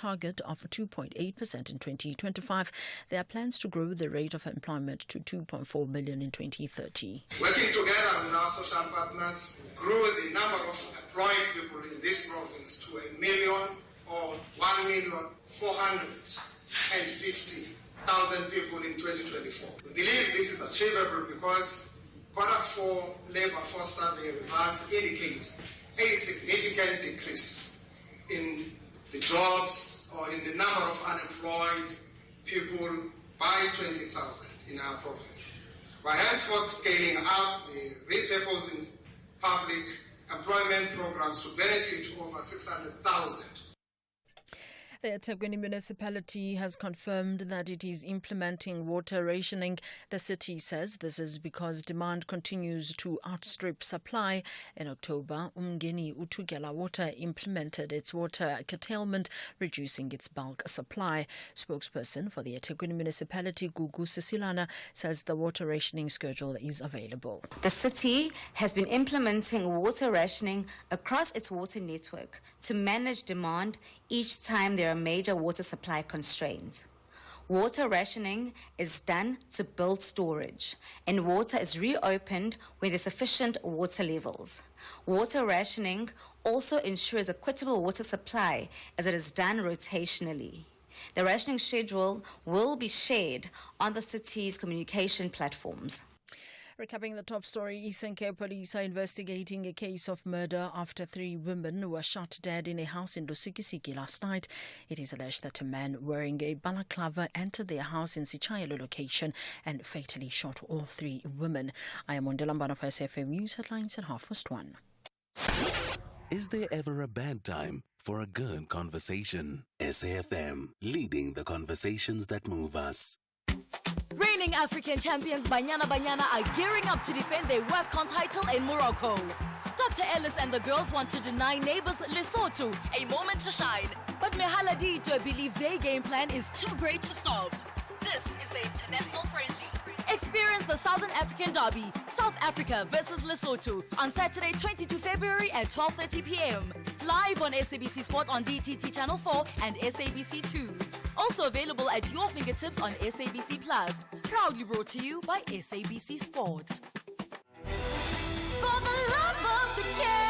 target of 2.8% in 2025, there are plans to grow the rate of employment to 2.4 million in 2030. Working together with our social partners, grew the number of employed people in this province to 1 million or 1,450,000 people in 2024. We believe this is achievable because Q4 labor force survey results indicate a significant decrease in the jobs or in the number of unemployed people by 20,000 in our province. We're henceforth scaling up the repurposing public employment programs to benefit over 600,000. The eThekwini municipality has confirmed that it is implementing water rationing. The city says this is because demand continues to outstrip supply. In October, Umgeni Utugela Water implemented its water curtailment, reducing its bulk supply. Spokesperson for the eThekwini municipality, Gugu Sisilana, says the water rationing schedule is available. The city has been implementing water rationing across its water network to manage demand each time there are major water supply constraints. Water rationing is done to build storage, and water is reopened when there are sufficient water levels. Water rationing also ensures equitable water supply as it is done rotationally. The rationing schedule will be shared on the city's communication platforms. Recapping the top story, Eastern Cape police are investigating a case of murder after 3 women were shot dead in a house in Lusikisiki last night. It is alleged that a man wearing a balaclava entered their house in Sichayelo location and fatally shot all 3 women. I am Mondelambano for SFM News Headlines at 1:30. Is there ever a bad time for a good conversation? SAFM, leading the conversations that move us. Reigning African champions Banyana Banyana are gearing up to defend their WAFCON title in Morocco. Dr. Ellis and the girls want to deny neighbors Lesotho a moment to shine. But Mehala Dito believe their game plan is too great to stop. This is the international friendly. Experience the Southern African Derby, South Africa versus Lesotho, on Saturday 22 February at 12:30 p.m. Live on SABC Sport on DTT Channel 4 and SABC 2. Also available at your fingertips on SABC Plus. Proudly brought to you by SABC Sport. For the love of the game.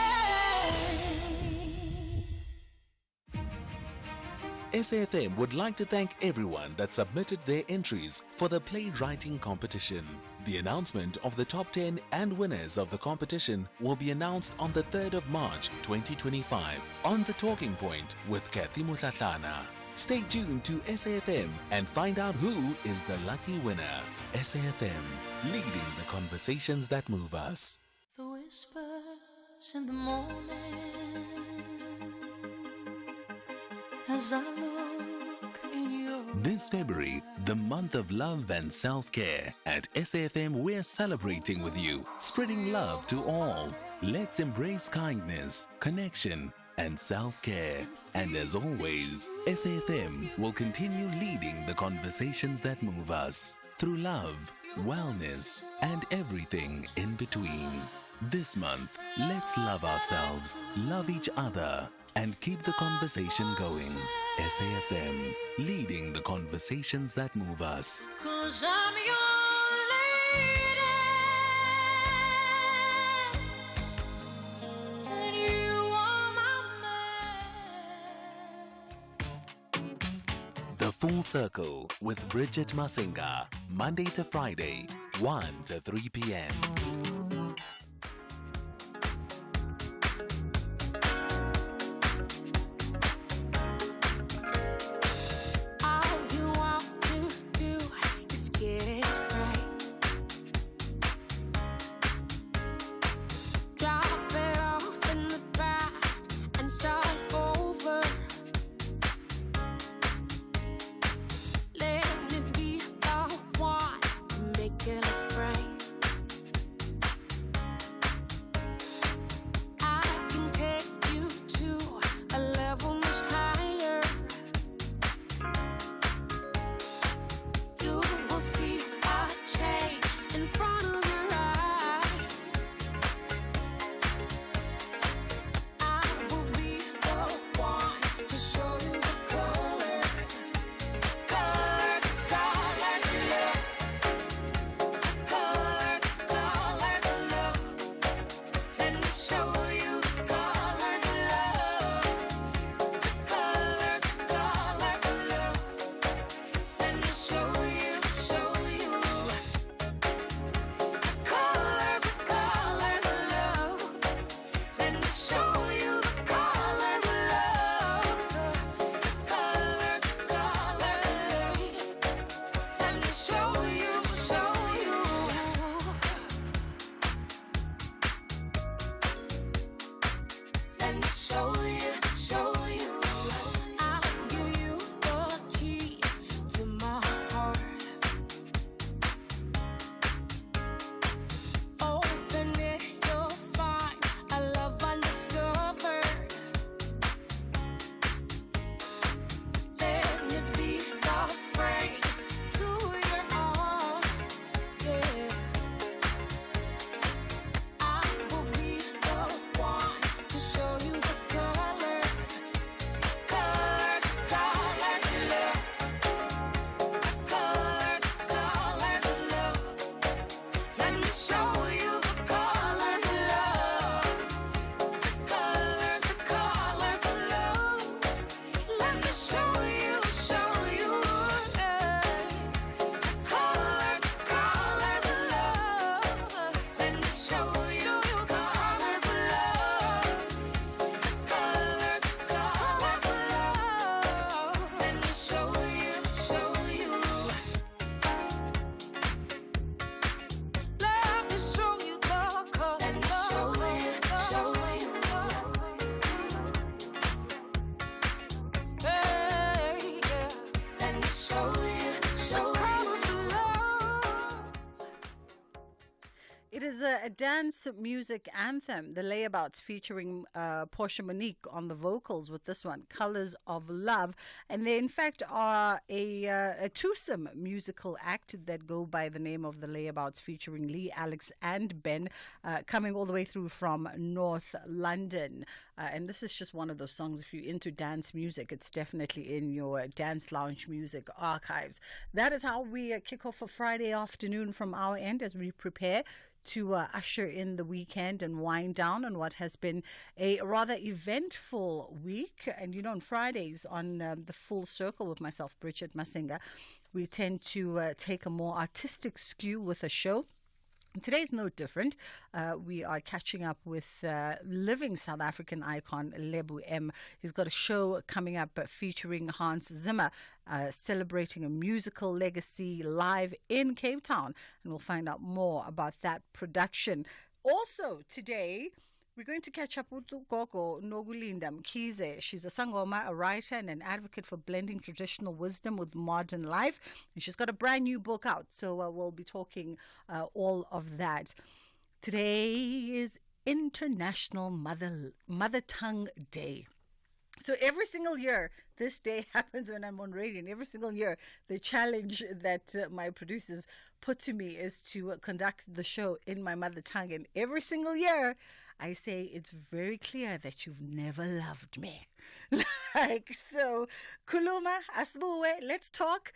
SAFM would like to thank everyone that submitted their entries for the playwriting competition. The announcement of the top 10 and winners of the competition will be announced on the 3rd of March 2025 on The Talking Point with Kathy Mutlatlana. Stay tuned to SAFM and find out who is the lucky winner. SAFM, leading the conversations that move us. The whispers in the morning as I look in your... This February, the month of love and self-care, at SAFM we're celebrating with you, spreading love to all. Let's embrace kindness, connection, and self-care. And as always, SAFM will continue leading the conversations that move us through love, wellness, and everything in between. This month, let's love ourselves, love each other, and keep the conversation going. SAFM, leading the conversations that move us. 'Cause I'm your lady and you are my man. The Full Circle with Bridget Masinga, Monday to Friday, 1 to 3 p.m. a dance music anthem, the layabouts featuring Portia Monique on the vocals with this one, Colors of Love. And they, in fact, are a twosome musical act that go by the name of the layabouts, featuring Lee, Alex, and Ben, coming all the way through from North London. And this is just one of those songs, if you're into dance music, it's definitely in your dance lounge music archives. That is how we kick off a Friday afternoon from our end as we prepare to usher in the weekend and wind down on what has been a rather eventful week. And on Fridays on the Full Circle with myself, Bridget Masinga, we tend to take a more artistic skew with a show. Today's no different. We are catching up with living South African icon Lebu M. He's got a show coming up featuring Hans Zimmer, celebrating a musical legacy live in Cape Town. And we'll find out more about that production. Also today, we're going to catch up with Gogo Nogulinda Mkhize. She's a sangoma, a writer, and an advocate for blending traditional wisdom with modern life. And she's got a brand new book out, so we'll be talking all of that. Today is International Mother Tongue Day. So every single year, this day happens when I'm on radio. And every single year, the challenge that my producers put to me is to conduct the show in my mother tongue. And every single year, I say, it's very clear that you've never loved me. So, Kuluma, Asbuwe, let's talk.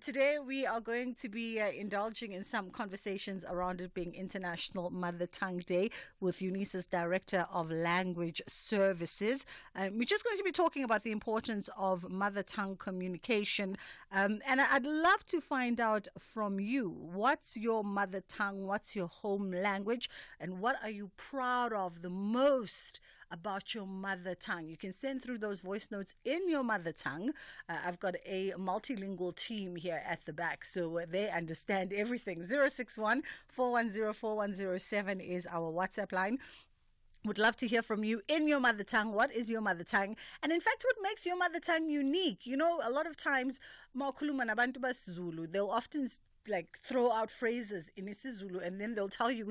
Today we are going to be indulging in some conversations around it being International Mother Tongue Day with UNISA's Director of Language Services. We're just going to be talking about the importance of mother tongue communication. And I'd love to find out from you, what's your mother tongue? What's your home language? And what are you proud of the most about your mother tongue? You can send through those voice notes in your mother tongue. I've got a multilingual team here at the back, so they understand everything. 061 410 4107 is our WhatsApp line. Would love to hear from you in your mother tongue. What is your mother tongue? And in fact, what makes your mother tongue unique? A lot of times, makhuluma nabantu basiZulu, they'll often throw out phrases in isiZulu, and then they'll tell you,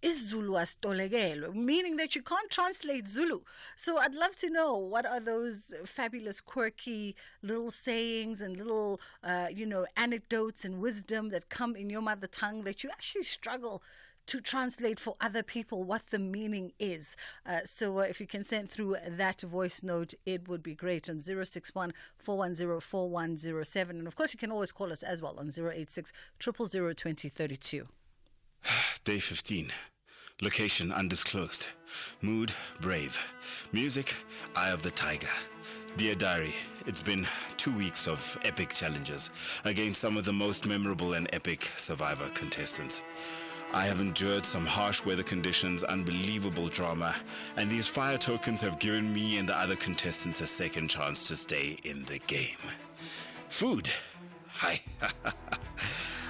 isiZulu asitolekelwe, meaning that you can't translate Zulu. So I'd love to know, what are those fabulous, quirky little sayings and little, anecdotes and wisdom that come in your mother tongue that you actually struggle to translate for other people what the meaning is. So if you can send through that voice note, it would be great on 061 410 4107. And of course, you can always call us as well on 086 000 2032. Day 15. Location undisclosed. Mood brave. Music Eye of the Tiger. Dear Diary, it's been 2 weeks of epic challenges against some of the most memorable and epic Survivor contestants. I have endured some harsh weather conditions, unbelievable drama, and these fire tokens have given me and the other contestants a second chance to stay in the game. Food.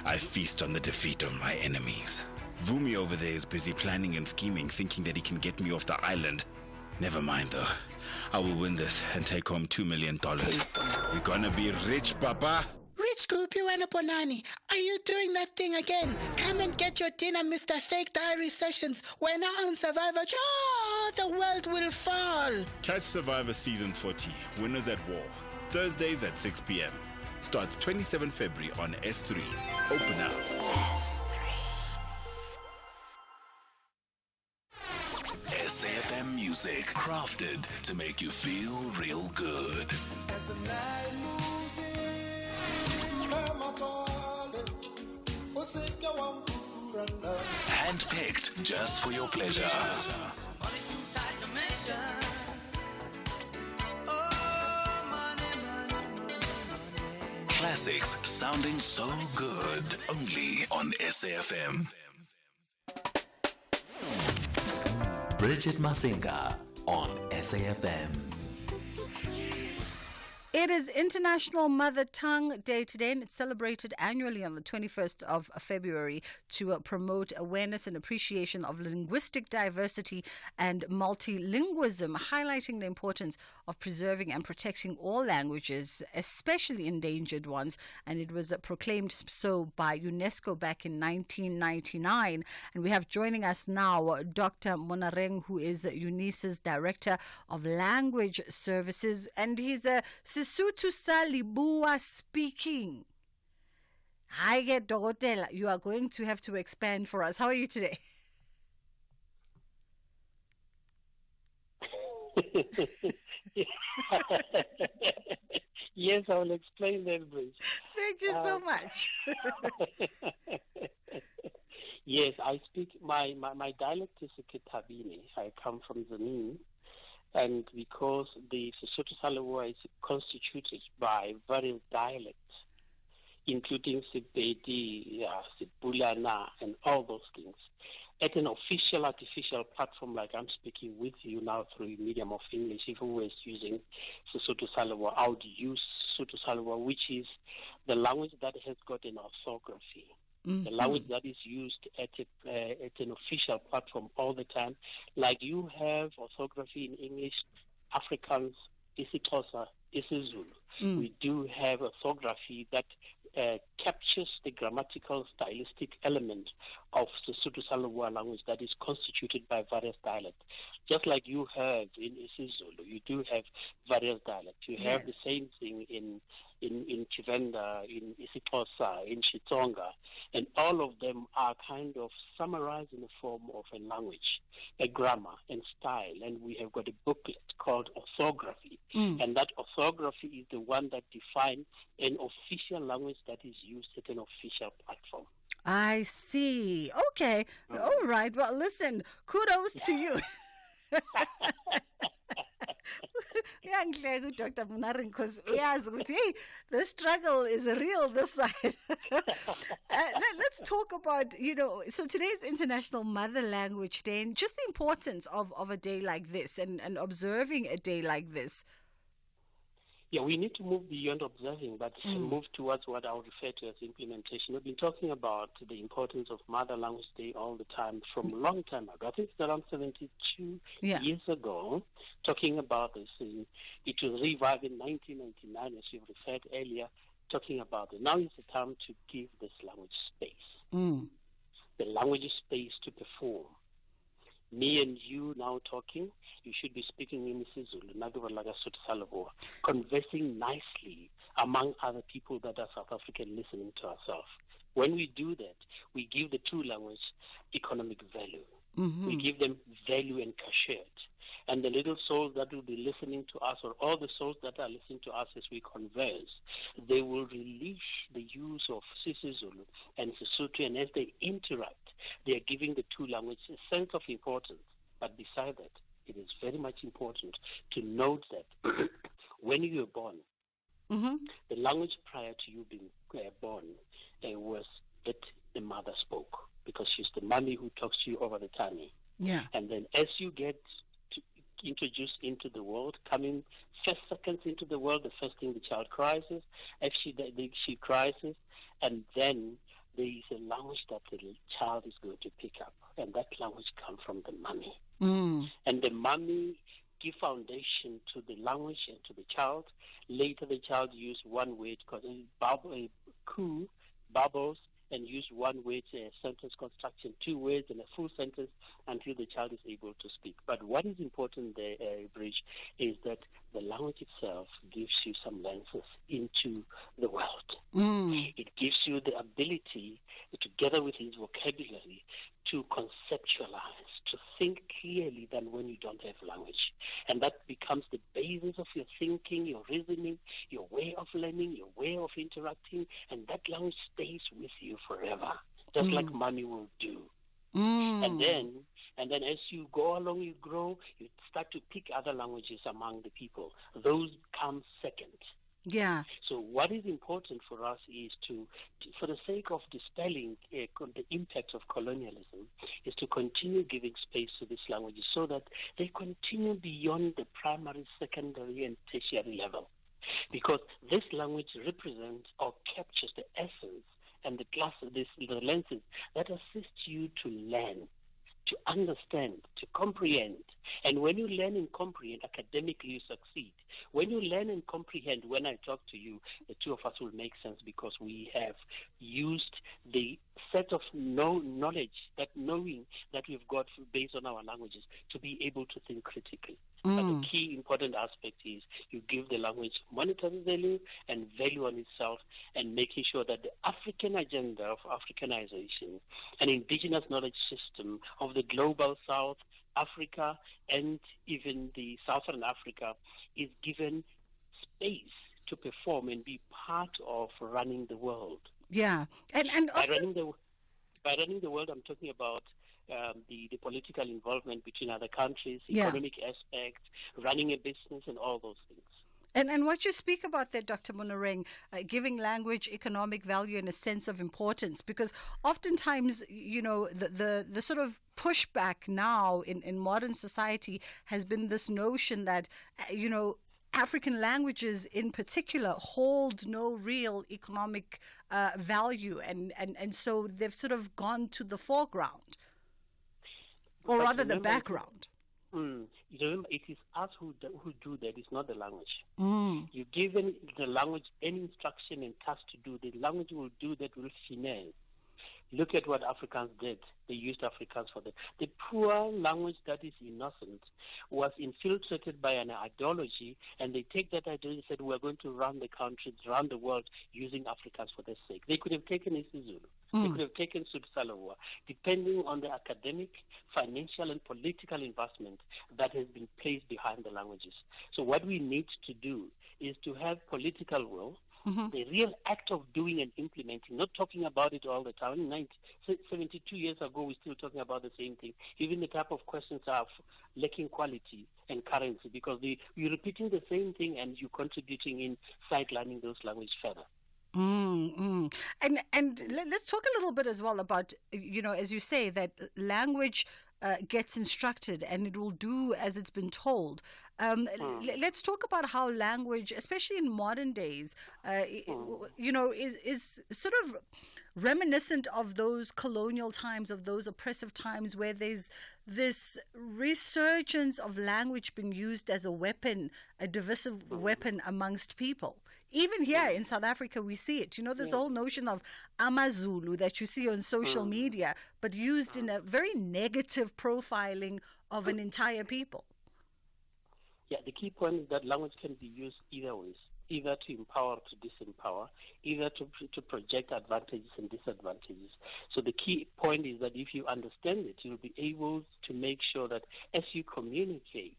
I feast on the defeat of my enemies. Vumi over there is busy planning and scheming, thinking that he can get me off the island. Never mind though. I will win this and take home $2 million. We're gonna be rich, Papa. Rich Goopy Wanapolani, are you doing that thing again? Come and get your dinner, Mr. Fake Diary Sessions. We're now on Survivor. Oh, the world will fall. Catch Survivor Season 40, Winners at War, Thursdays at 6 p.m. Starts 27 February on S3. Open up. SAFM music, crafted to make you feel real good. As the night moves Handpicked just for your pleasure. Classics sounding so good, only on SAFM. Bridget Masinga on SAFM. It is International Mother Tongue Day today, and it's celebrated annually on the 21st of February to promote awareness and appreciation of linguistic diversity and multilingualism, highlighting the importance of preserving and protecting all languages, especially endangered ones. And it was proclaimed so by UNESCO back in 1999. And we have joining us now Dr. Monareng, who is UNISA's Director of Language Services, and he's a Sesotho sa Leboa speaking. Hi, Dokotela. You are going to have to expand for us. How are you today? Yes, I will explain that, Bridget. Thank you so much. Yes, I speak, my dialect is Kitabini. I come from Zanin, and because the Sesotho sa Leboa is constituted by various dialects, including Sepedi, Sepulana, and all those things, at an official artificial platform like I'm speaking with you now through the medium of English, if we were using Sesotho sa Leboa, I would use Sesotho sa Leboa, which is the language that has got an orthography. The language that is used at an official platform all the time. Like you have orthography in English, Afrikaans, isiXhosa, isiZulu. We do have orthography that captures the grammatical stylistic element of the Sesotho sa Leboa language that is constituted by various dialects. Just like you have in isiZulu, you do have various dialects. You have the same thing in Chivenda, in isiXhosa, in Xitsonga, and all of them are kind of summarized in the form of a language, a grammar and style, and we have got a booklet called orthography, and that orthography is the one that defines an official language that is used at an official platform. I see. Okay. All right. Well, listen, kudos to you. Dr. Monareng, because the struggle is real this side. Let's talk about, so today's International Mother Language Day and just the importance of a day like this and observing a day like this. Yeah, we need to move beyond observing, but move towards what I would refer to as implementation. We've been talking about the importance of Mother Language Day all the time from a long time ago. I think it's around 72 years ago, talking about this. It was revived in 1999, as you referred earlier, talking about it. Now is the time to give this language space. The language space to perform. Me and you now talking, you should be speaking in isiZulu, Sesotho sa Leboa, conversing nicely among other people that are South African listening to ourselves. When we do that, we give the two language economic value. We give them value and cachet. And the little souls that will be listening to us, or all the souls that are listening to us as we converse, they will release the use of isiZulu and Sesotho, and as they interact, they are giving the two languages a sense of importance. But beside that, it is very much important to note that when you were born, the language prior to you being born was that the mother spoke, because she's the mommy who talks to you over the tummy. And then as you get introduced into the world, coming first seconds into the world, the first thing the child cries is, actually she cries is, and then there is a language that the child is going to pick up, and that language comes from the mommy. And the mommy give foundation to the language and to the child. Later the child use one word, because coo, bubbles, and use one word, sentence construction, two words and a full sentence until the child is able to speak. But what is important there, Bridge, is that the language itself gives you some lenses into the world. It gives you the ability, together with his vocabulary, to conceptualize, to think clearly than when you don't have language. And that becomes the basis of your thinking, your reasoning, your way of learning, your way of interacting, and that language stays with you forever, just like mommy will do. And then as you go along, you grow, you start to pick other languages among the people. Those come second. Yeah. So what is important for us is to for the sake of dispelling the impact of colonialism, is to continue giving space to these languages so that they continue beyond the primary, secondary, and tertiary level. because this language represents or captures the essence and the lenses that assist you to learn, to understand, to comprehend. And when you learn and comprehend, academically you succeed. When you learn and comprehend, when I talk to you, the two of us will make sense because we have used the set of knowledge, that knowing that we've got based on our languages, to be able to think critically. But the key important aspect is you give the language monetary value and value on itself, and making sure that the African agenda of Africanization, an indigenous knowledge system of the global South, Africa, and even the Southern Africa is given space to perform and be part of running the world. Yeah, and by running the world, I'm talking about the political involvement between other countries, economic aspects, running a business, and all those things. And what you speak about there, Dr. Munareng, giving language economic value and a sense of importance, because oftentimes, you know, the sort of pushback now in modern society has been this notion that, you know, African languages in particular hold no real economic value, and so they've sort of gone to the foreground, or but rather the background. Remember, it is us who do that. It's not the language. You give the language any instruction and task to do. The language will do that with finesse. Look at what Africans did. They used Afrikaans for that. The poor language that is innocent was infiltrated by an ideology, and they take that ideology and said, we're going to run the country, run the world using Afrikaans for their sake. They could have taken isiZulu. They could have taken Sub-Salawa, depending on the academic, financial, and political investment that has been placed behind the languages. So what we need to do is to have political will, the real act of doing and implementing, not talking about it all the time. 72 years ago, we're still talking about the same thing. Even the type of questions are lacking quality and currency, because you're repeating the same thing and you're contributing in sidelining those languages further. And let's talk a little bit as well about, you know, as you say, that language gets instructed and it will do as it's been told. Let's talk about how language, especially in modern days, you know, is sort of reminiscent of those colonial times, of those oppressive times where there's this resurgence of language being used as a weapon, a divisive weapon amongst people. Even here in South Africa, we see it. You know, this whole notion of AmaZulu that you see on social media, but used in a very negative profiling of an entire people. Yeah, the key point is that language can be used either ways, either to empower or to disempower, either to project advantages and disadvantages. So the key point is that if you understand it, you'll be able to make sure that as you communicate,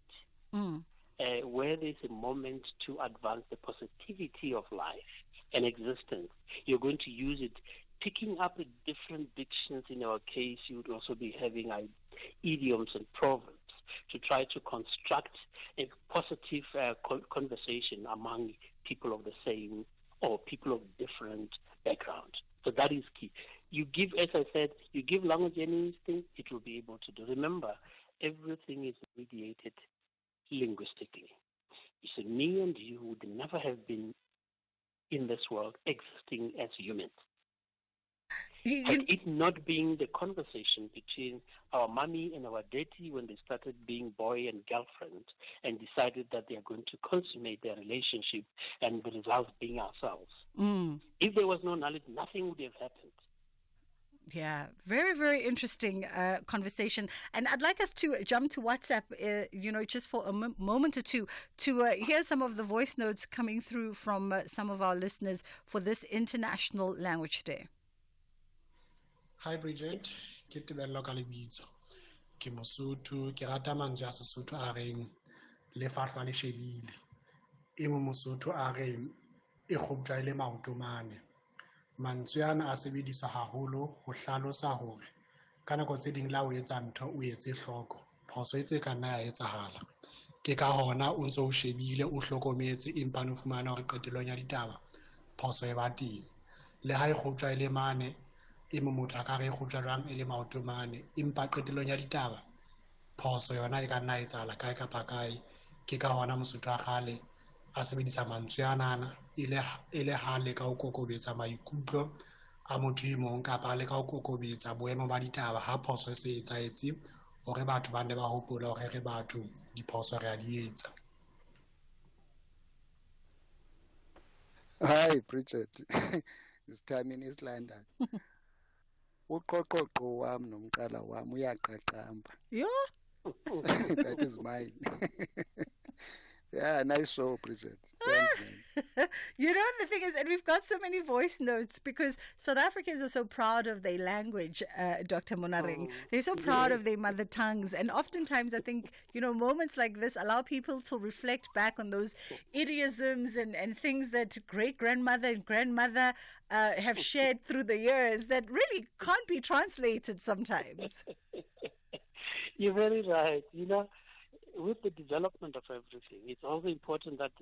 where there's a moment to advance the positivity of life and existence, you're going to use it. Picking up different dictions, in our case, you would also be having idioms and proverbs to try to construct a positive conversation among people of the same or people of different background. So that is key. You give, as I said, you give language anything, it will be able to do. Remember, everything is mediated linguistically. You see, me and you would never have been in this world existing as humans. Had it not being the conversation between our mommy and our daddy when they started being boy and girlfriend and decided that they are going to consummate their relationship and the result being ourselves. If there was no knowledge, nothing would have happened. Yeah, very, very interesting conversation. And I'd like us to jump to WhatsApp, you know, just for a moment or two to hear some of the voice notes coming through from some of our listeners for this International Language Day. Hi Bridget, ke tebello ka lebitso. Ke Mosotho, ke rata mantswe a Sesotho a reng lefahlwa le shebile. E mo Mosotho a reng e kgoptjwa ile maotomane. Mantswe ana a sebediswa haholo ho hlalosa hore ka nako tse ding la o etsa ntho o etse hloko, phoso etse ka nna ya etsahala. Ke ka hona o ntse o shebile o hlokometse empa no fumana hore qetelong ya ditaba phoso e ba teng. Le ha e kgoptjwa ile mane e mo motho a ka re kgoptjwa jwang e le maotomane empa qetelong ya ditaba phoso yona e ka nna etsahala kae kapa kae. Ke ka hona Mosotho a kgale a sebedisa mantswe anana e le ha le ka ho kokobetsa maikutlo a motho e mong kapa le ka ho kokobetsa boemo ba ditaba ha phoso e se etsahetse hore batho ba ne ba hopola hore re batho diphoso re a di etsa. Hi, Bridget. This time in East London. Uqoqoqo wam nomqala wam uyaqaqamba. Yeah. That is mine. Yeah, nice show, Bridget. Thanks, man. You know, the thing is, and we've got so many voice notes because South Africans are so proud of their language, Dr. Monareng. They're so proud of their mother tongues. And oftentimes, I think, moments like this allow people to reflect back on those idioms and things that great-grandmother and grandmother have shared through the years that really can't be translated sometimes. You're very right. With the development of everything, it's also important that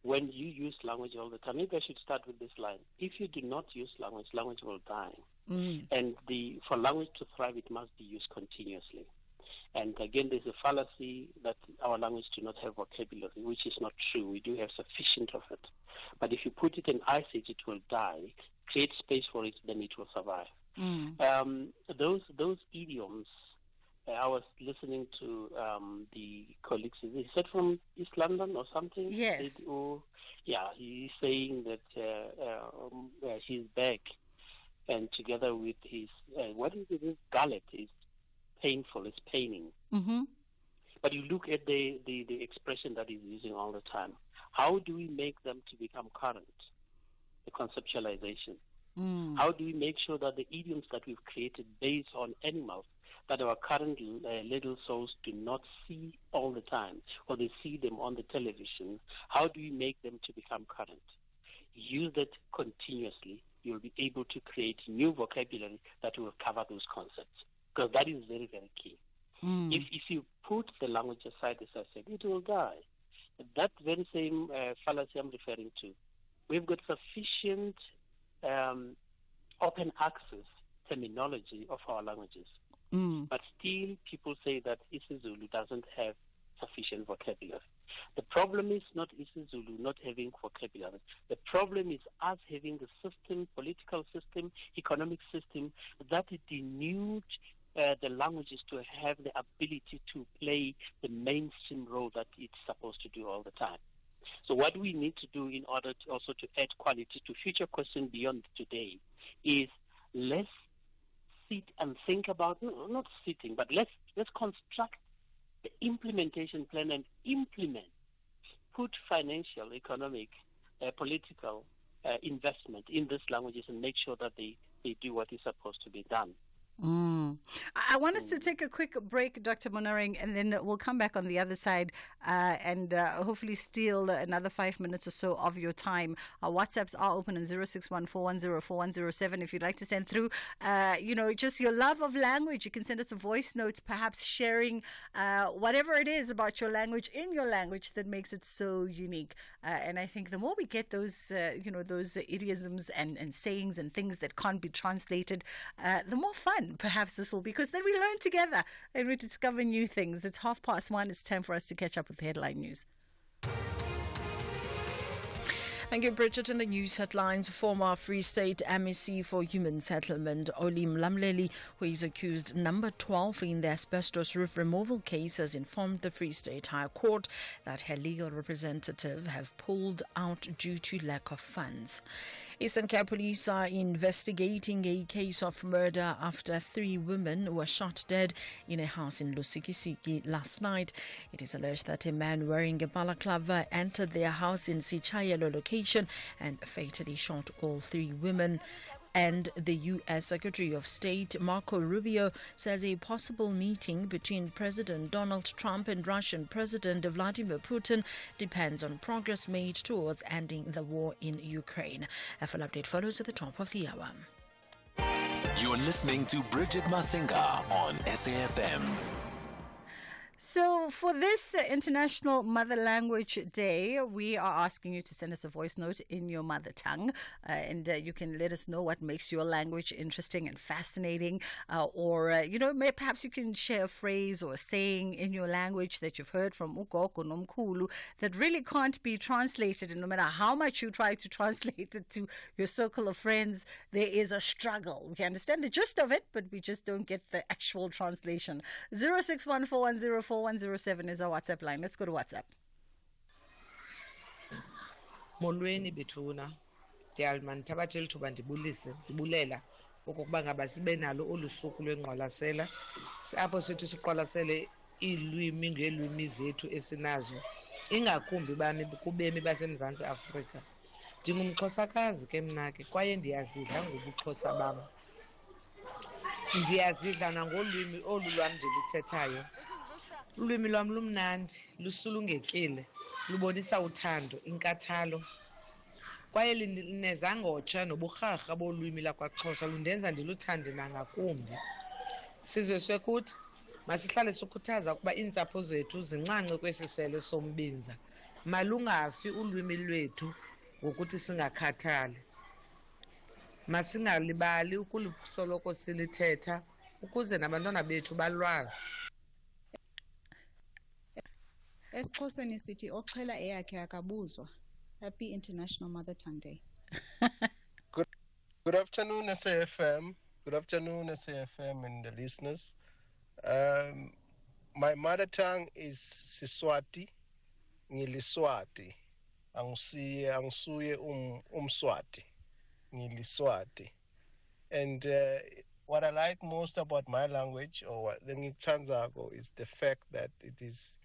when you use language all the time, maybe I should start with this line. If you do not use language, language will die. And for language to thrive, it must be used continuously. And again, there's a fallacy that our language do not have vocabulary, which is not true. We do have sufficient of it. But if you put it in ice age, it will die. Create space for it, then it will survive. Those idioms, I was listening to the colleagues. He said from East London or something. Yes. He's saying that he's back, and together with his what is it? His gullet is painful. It's paining. But you look at the expression that he's using all the time. How do we make them to become current? The conceptualization. How do we make sure that the idioms that we've created based on animals that our current little souls do not see all the time, or they see them on the television, how do we make them to become current? Use that continuously. You'll be able to create new vocabulary that will cover those concepts, because that is very, very key. If you put the language aside, as I said, it will die. That very same fallacy I'm referring to, we've got sufficient open access terminology of our languages. But still, people say that isiZulu doesn't have sufficient vocabulary. The problem is not isiZulu not having vocabulary. The problem is us having the system, political system, economic system, that denude the languages to have the ability to play the mainstream role that it's supposed to do all the time. So what we need to do in order to also to add quality to future questions beyond today is let's sit and think about, not sitting, but let's construct the implementation plan and implement, put financial, economic, political investment in these languages and make sure that they do what is supposed to be done. I want us to take a quick break, Dr. Monareng, and then we'll come back on the other side and hopefully steal another 5 minutes or so of your time. Our WhatsApps are open on 0614104107 if you'd like to send through, just your love of language. You can send us a voice note, perhaps sharing whatever it is about your language in your language that makes it so unique. And I think the more we get those, those idioms and sayings and things that can't be translated, the more fun perhaps this will be, because then we learn together and we discover new things. It's 1:30. It's time for us to catch up with the headline news. Thank you, Bridget. In the news headlines, former Free State MEC for Human Settlement, Olim Lamleli, who is accused number 12 in the asbestos roof removal case, has informed the Free State High Court that her legal representative have pulled out due to lack of funds. Eastern Cape Police are investigating a case of murder after 3 women were shot dead in a house in Lusikisiki last night. It is alleged that a man wearing a balaclava entered their house in Sichayelo location and fatally shot all 3 women. And the U.S. Secretary of State Marco Rubio says a possible meeting between President Donald Trump and Russian President Vladimir Putin depends on progress made towards ending the war in Ukraine. A full update follows at the top of the hour. You're listening to Bridget Masinga on SAFM. So, for this International Mother Language Day, we are asking you to send us a voice note in your mother tongue. And you can let us know what makes your language interesting and fascinating. Perhaps you can share a phrase or a saying in your language that you've heard from Ukoko Nomkulu that really can't be translated. And no matter how much you try to translate it to your circle of friends, there is a struggle. We understand the gist of it, but we just don't get the actual translation. 0614104107 is our WhatsApp line. Let's go to WhatsApp. Molweni bethuna ndiyalima ndithabathe lithuba ndibulela okokuba ngaba sibe nalo olu suku lwengqwalasela apho sithi siqwalasele iilwimi ngeelwimi zethu esinazo ingakumbi kubemi baseMzantsi Afrika. NdingumXhosakazi ke mna ke kwaye ndiyazidla ngobuXhosa bam. Ndiyazidla nangolwimi olu lwam ndiluthethayo. Ulwimi lwam lumnandi, lusulungekile, lubonisa uthando, inkathalo. Kwaye linezangotsha noburharha bolwimi lakwaXhosa lundenza ndiluthande nangakumbi. Sizwe sekuthi masihlale sikhuthaza ukuba iintsapho zethu zincance kwesi sele sombinza. Malungafi ulwimi lwethu ngokuthi singakhathali. Masingalibali ukulisoloko silithetha ukuze nabantwana bethu balwazi. EsiXhoseni sithi oxhela eyakhe akabuzwa. Happy International Mother Tongue Day. Good afternoon, SAFM. Good afternoon, SAFM and the listeners. My mother tongue is Siswati, Ngiliswati. Angisuye Umswati, Ngiliswati. And what I like most about my language, or what the Ngitsanzago, is the fact that it is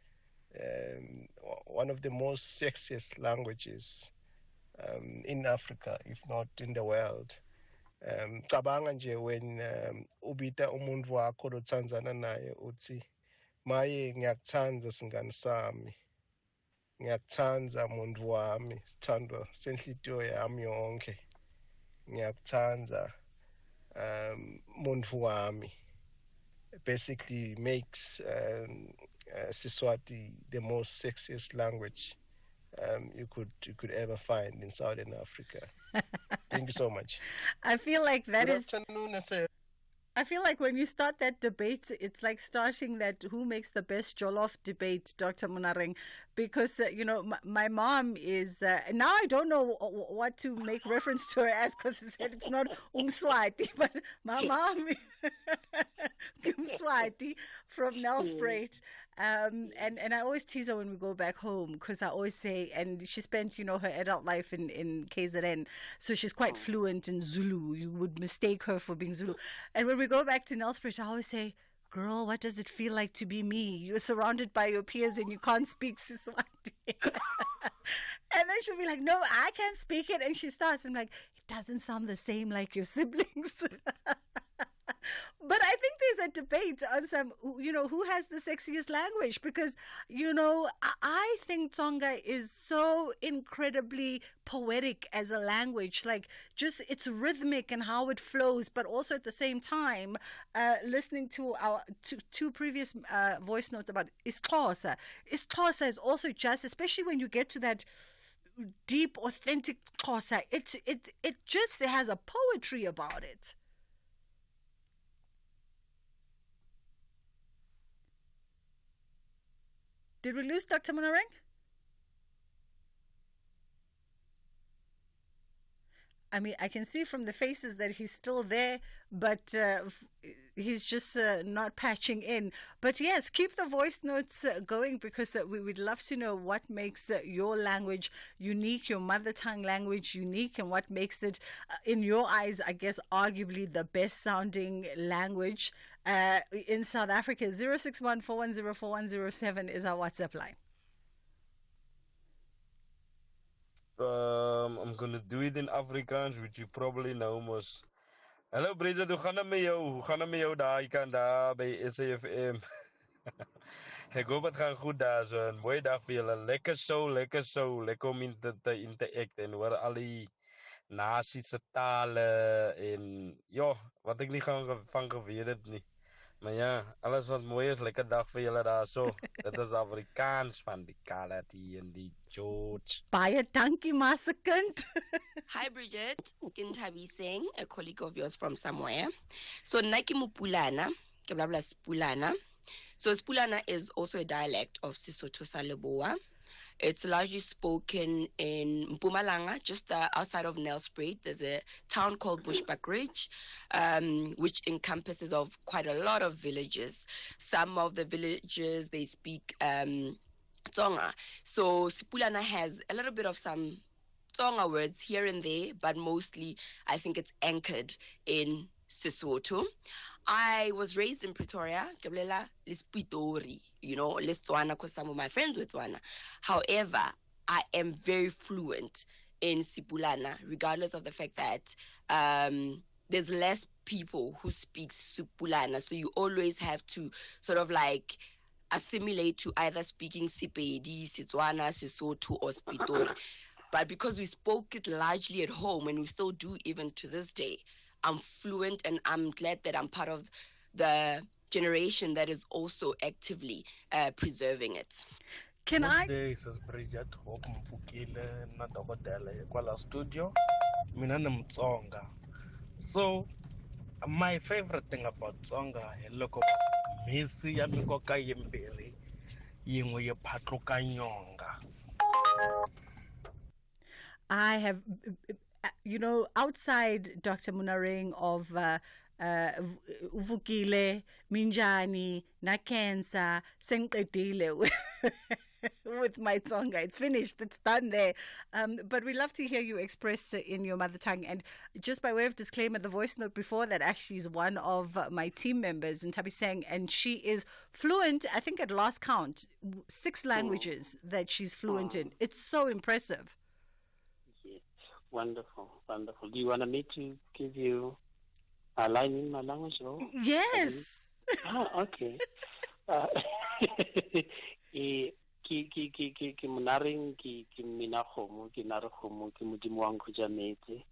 one of the most sexiest languages in Africa, if not in the world. Cabanga nje when ubita umuntu wakho lothandzana naye uthi maye ngiyakuthandza singani sami, ngiyakuthandza muntu wami, sithandwa senhlitiyo yami yonke, ngiyakuthandza muntu wami. Basically makes Siswati the most sexiest language you could ever find in Southern Africa. Thank you so much. I feel like that Good is. afternoon, I feel like when you start that debate, it's like starting that who makes the best jollof debate, Dr. Munareng, because, my mom is, now I don't know what to make reference to her as because she said it's not Umswati, but my mom is Umswati from Nelspruit. And I always tease her when we go back home because I always say, and she spent, her adult life in KZN, so she's quite fluent in Zulu. You would mistake her for being Zulu. And when we go back to Nelspruit, I always say, girl, what does it feel like to be me? You're surrounded by your peers and you can't speak Siswati. And then she'll be like, no, I can't speak it. And she starts, I'm like, it doesn't sound the same like your siblings. But I think there's a debate on some, who has the sexiest language because, I think Tsonga is so incredibly poetic as a language, like just it's rhythmic and how it flows, but also at the same time, listening to our two previous voice notes about isiXhosa. isiXhosa is also just, especially when you get to that deep, authentic Xhosa, it just has a poetry about it. Did we lose Dr. Munareng? I mean, I can see from the faces that he's still there, but he's just not patching in. But yes, keep the voice notes going because we would love to know what makes your language unique, your mother tongue language unique, and what makes it, in your eyes, I guess, arguably the best sounding language in South Africa. 0614104107 is our WhatsApp line. I'm gonna do it in Afrikaans, which you probably know most. Hallo Bridget, hoe gaan het met jou? Hoe gaan het met jou daar? Je kan daar bij SAFM. Ik hoop het gaat goed daar zo. Een mooie dag voor jullie. Lekker zo, lekker zo. Lekker om in te interacten en hoor al die Nasische talen en ja, wat ik niet van geweerd heb niet. Maar ja, alles wat mooi is, lekker dag vir julle daar so. Dit is Afrikaans van die Kalati en die George. Baie dankie, maar se kind. Hi Bridget, Kintabi Singh, a colleague of yours from somewhere. So Nike Mupulana, ke bla bla Spulana. So Spulana is also a dialect of Sesotho sa Leboa. It's largely spoken in Mpumalanga, just outside of Nelspruit. There's a town called Bushbuckridge, which encompasses of quite a lot of villages. Some of the villages, they speak Tsonga. So Sipulana has a little bit of some Tsonga words here and there, but mostly I think it's anchored in Sesotho. I was raised in Pretoria, Gabriela Lispitori, Lestswana, because some of my friends were Tswana. However, I am very fluent in Sipulana, regardless of the fact that there's less people who speak Sipulana. So you always have to sort of like assimilate to either speaking Sepedi, Setswana, Sesotho, or Spitori. But because we spoke it largely at home, and we still do even to this day, I'm fluent, and I'm glad that I'm part of the generation that is also actively preserving it. Can I? This is Bridget Mfukile na Dokotela kwala studio. Mina ni Mtsonga. So my favorite thing about Tsonga is loko misi ya mikoka yimbirhi yin'we yi phatluka nyonga. I have, outside Dr. Munareng of Uvukile, Minjani, Nakensa, Senqedile with my Tsonga. It's finished. It's done there. But we love to hear you express in your mother tongue. And just by way of disclaimer, the voice note before that actually is one of my team members, Ntabi Seng, and she is fluent, I think at last count, 6 languages that she's fluent in. It's so impressive. Wonderful, wonderful. Do you want me to give you a line in my language? Or? Yes. Okay. Ki monaring ki mina khomo ki nare khomo ki modimo wa nkgojametse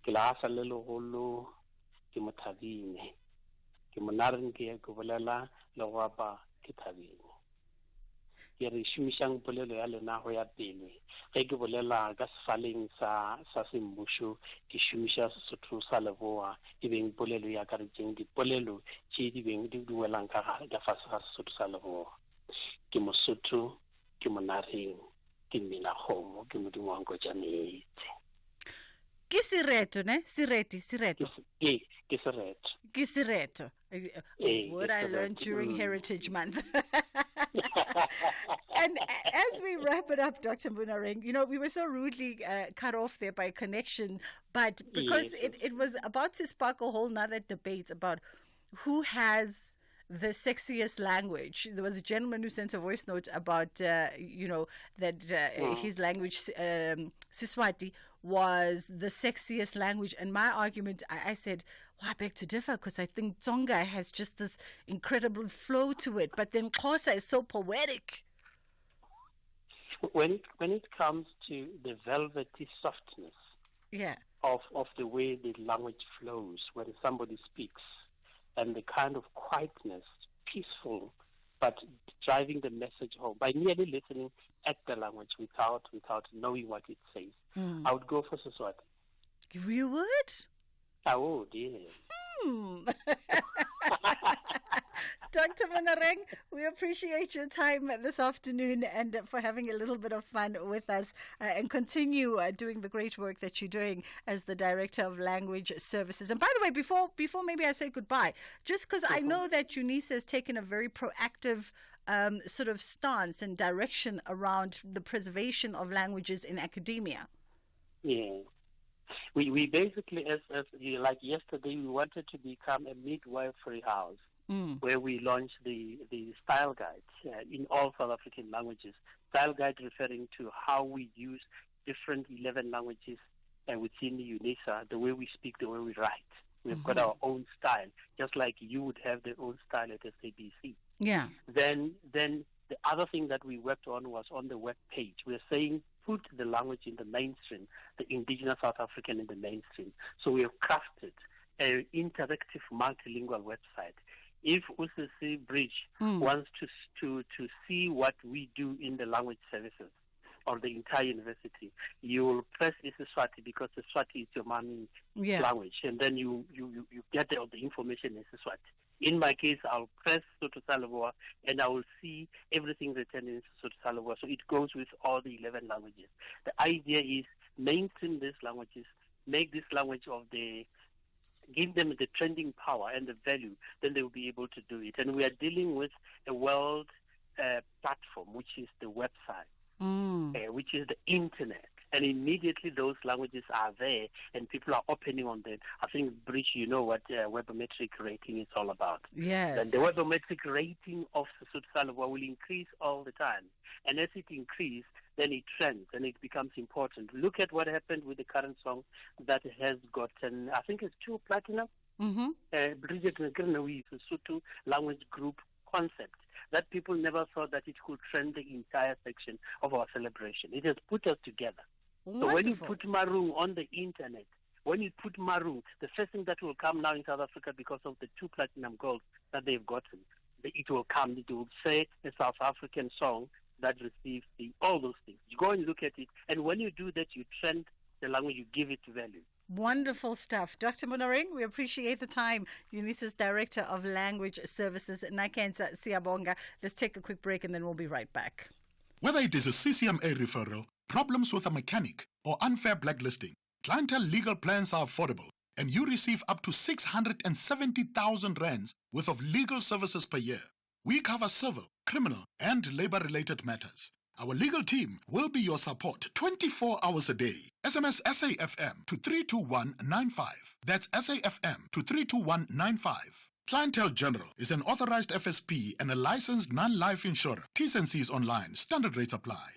ke la sa le legolo ke mothabine ke monaring ke go bolela le go apa ke thabine ke re shumishang polelo ya lena go ya pele ge ke bolela ka sefaleng sa semmušo ke shumisha Sesotho sa Leboa e beng polelo ya ka re tseng dipolelo tše di beng di duelang ka fase ga Sesotho sa Leboa ke Mosotho ke monareng ke mmina kgomo ke modimo wa nkgojametse ke sireto ne sireto ke sireto what I learned during Heritage Month. And as we wrap it up, Dr. Munareng, we were so rudely cut off there by connection, but because it was about to spark a whole nother debate about who has the sexiest language. There was a gentleman who sent a voice note about, that his language, Siswati, was the sexiest language. And my argument, I said, I beg to differ, because I think Tsonga has just this incredible flow to it. But then Xhosa is so poetic. When it comes to the velvety softness of the way the language flows when somebody speaks, and the kind of quietness, peaceful, but driving the message home by merely listening at the language without knowing what it says. I would go for Seswati. You would? I would, yeah. Dr. Munareng, we appreciate your time this afternoon and for having a little bit of fun with us and continue doing the great work that you're doing as the Director of Language Services. And by the way, before maybe I say goodbye, just because I know that UNISA has taken a very proactive sort of stance and direction around the preservation of languages in academia. Yeah. We basically, as like yesterday, we wanted to become a midwifery house. Where we launched the style guide in all South African languages. Style guide referring to how we use different 11 languages within the UNISA, the way we speak, the way we write. We've got our own style, just like you would have their own style at SABC. Yeah. Then the other thing that we worked on was on the web page. We're saying put the language in the mainstream, the indigenous South African in the mainstream. So we have crafted an interactive multilingual website if UCC Bridge wants to see what we do in the language services of the entire university, you will press Isiswati because the Swati is your mommy language, and then you get all the information in Isiswati. In my case, I'll press Sotho Salaboa and I will see everything written in Sotho Salaboa. So it goes with all the 11 languages. The idea is maintain these languages, make this language give them the trending power and the value, then they will be able to do it. And we are dealing with a world platform, which is the website, which is the internet. And immediately those languages are there and people are opening on them. I think, Bridge, you know what webometric rating is all about. Yes. And the webometric rating of Sesotho Salaboa will increase all the time. And as it increases, then it trends and it becomes important. Look at what happened with the current song that has gotten, I think it's 2 platinum. Bridget Masinga is a Sotho language group concept that people never thought that it could trend the entire section of our celebration. It has put us together. Wonderful. So when you put Marung on the internet, when you put Marung, the first thing that will come now in South Africa because of the 2 platinum gold that they've gotten, it will come, it will say a South African song that receives all those things. You go and look at it, and when you do that, you trend the language, you give it value. Wonderful stuff. Dr. Munaring, we appreciate the time. UNISA's Director of Language Services, Nakenza Siyabonga. Let's take a quick break and then we'll be right back. Whether it is a CCMA referral, problems with a mechanic, or unfair blacklisting, Clientele legal plans are affordable and you receive up to 670,000 rands worth of legal services per year. We cover civil, criminal, and labor-related matters. Our legal team will be your support 24 hours a day. SMS SAFM to 32195. That's SAFM to 32195. Clientele General is an authorized FSP and a licensed non-life insurer. T's and C's online. Standard rates apply.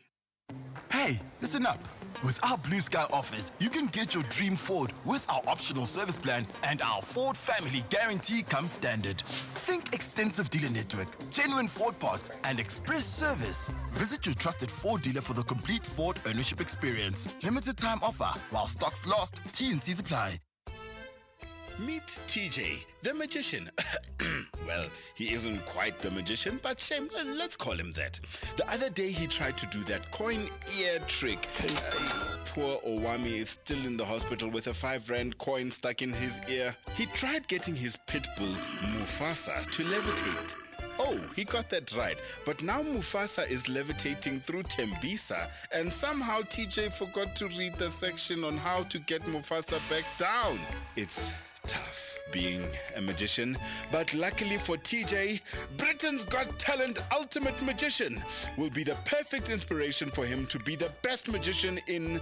Hey, listen up. With our Blue Sky offers, you can get your dream Ford with our optional service plan and our Ford Family Guarantee comes standard. Think extensive dealer network, genuine Ford parts, and express service. Visit your trusted Ford dealer for the complete Ford ownership experience. Limited time offer while stocks last. T&Cs apply. Meet TJ, the magician. Well, he isn't quite the magician, but shame, let's call him that. The other day he tried to do that coin ear trick. Poor Owami is still in the hospital with a 5 rand coin stuck in his ear. He tried getting his pit bull, Mufasa, to levitate. Oh, he got that right. But now Mufasa is levitating through Tembisa, and somehow TJ forgot to read the section on how to get Mufasa back down. It's tough being a magician, but luckily for TJ, Britain's Got Talent Ultimate Magician will be the perfect inspiration for him to be the best magician in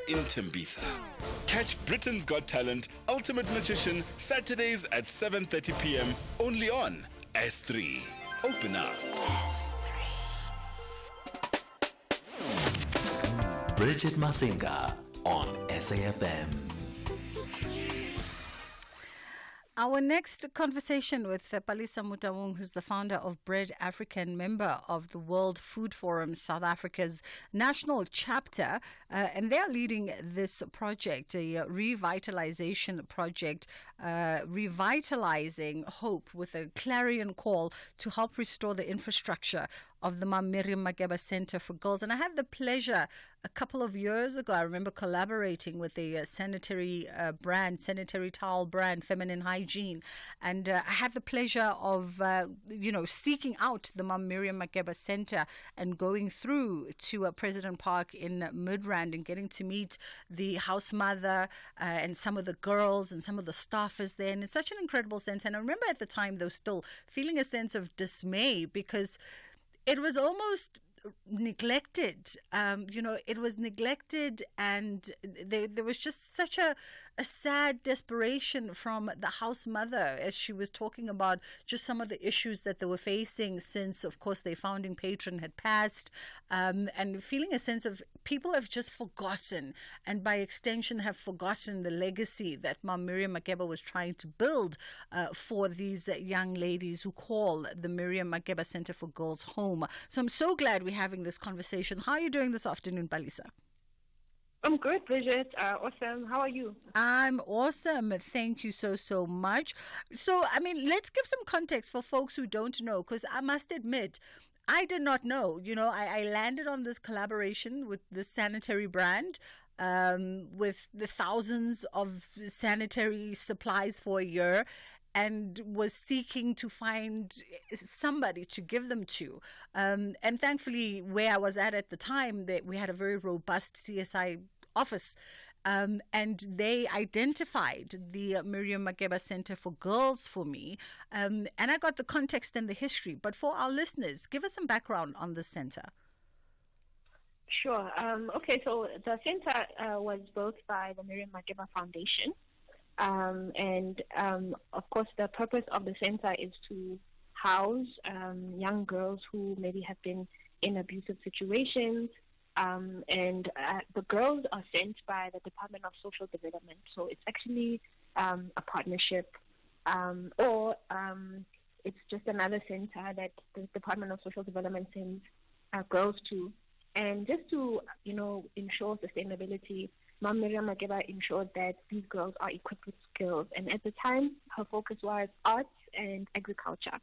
Tembisa. Catch Britain's Got Talent Ultimate Magician Saturdays at 7:30 p.m. only on S3. Open up. Bridget Masinga on SAFM. Our next conversation with Palisa Mutawung, who's the founder of Bread African, member of the World Food Forum, South Africa's national chapter, and they're leading this project, a revitalization project, revitalizing hope with a clarion call to help restore the infrastructure of the Miriam Makeba Center for Girls. And I had the pleasure a couple of years ago, I remember collaborating with a sanitary towel brand, Feminine Hygiene. And I had the pleasure of, seeking out the Miriam Makeba Center and going through to President Park in Midrand and getting to meet the house mother and some of the girls and some of the staffers there. And it's such an incredible center. And I remember at the time, though, still feeling a sense of dismay because it was almost neglected. It was neglected, and there was just such a sad desperation from the house mother as she was talking about just some of the issues that they were facing since, of course, their founding patron had passed, and feeling a sense of people have just forgotten, and by extension have forgotten the legacy that Miriam Makeba was trying to build for these young ladies who call the Miriam Makeba Center for Girls home. So I'm so glad we're having this conversation. How are you doing this afternoon, Palisa? I'm good, Bridget. Awesome. How are you? I'm awesome. Thank you so much. So, I mean, let's give some context for folks who don't know, because I must admit, I did not know. I landed on this collaboration with this sanitary brand, with the thousands of sanitary supplies for a year, and was seeking to find somebody to give them to. And thankfully, where I was at the time, that we had a very robust CSI office. And they identified the Miriam Makeba Center for Girls for me. And I got the context and the history. But for our listeners, give us some background on the center. Sure. Okay, so the center was built by the Miriam Makeba Foundation. Of course, the purpose of the center is to house young girls who maybe have been in abusive situations. The girls are sent by the Department of Social Development. So it's actually a partnership, or it's just another center that the Department of Social Development sends girls to. And just to, ensure sustainability, Mom Miriam Makeba ensured that these girls are equipped with skills. And at the time, her focus was arts and agriculture.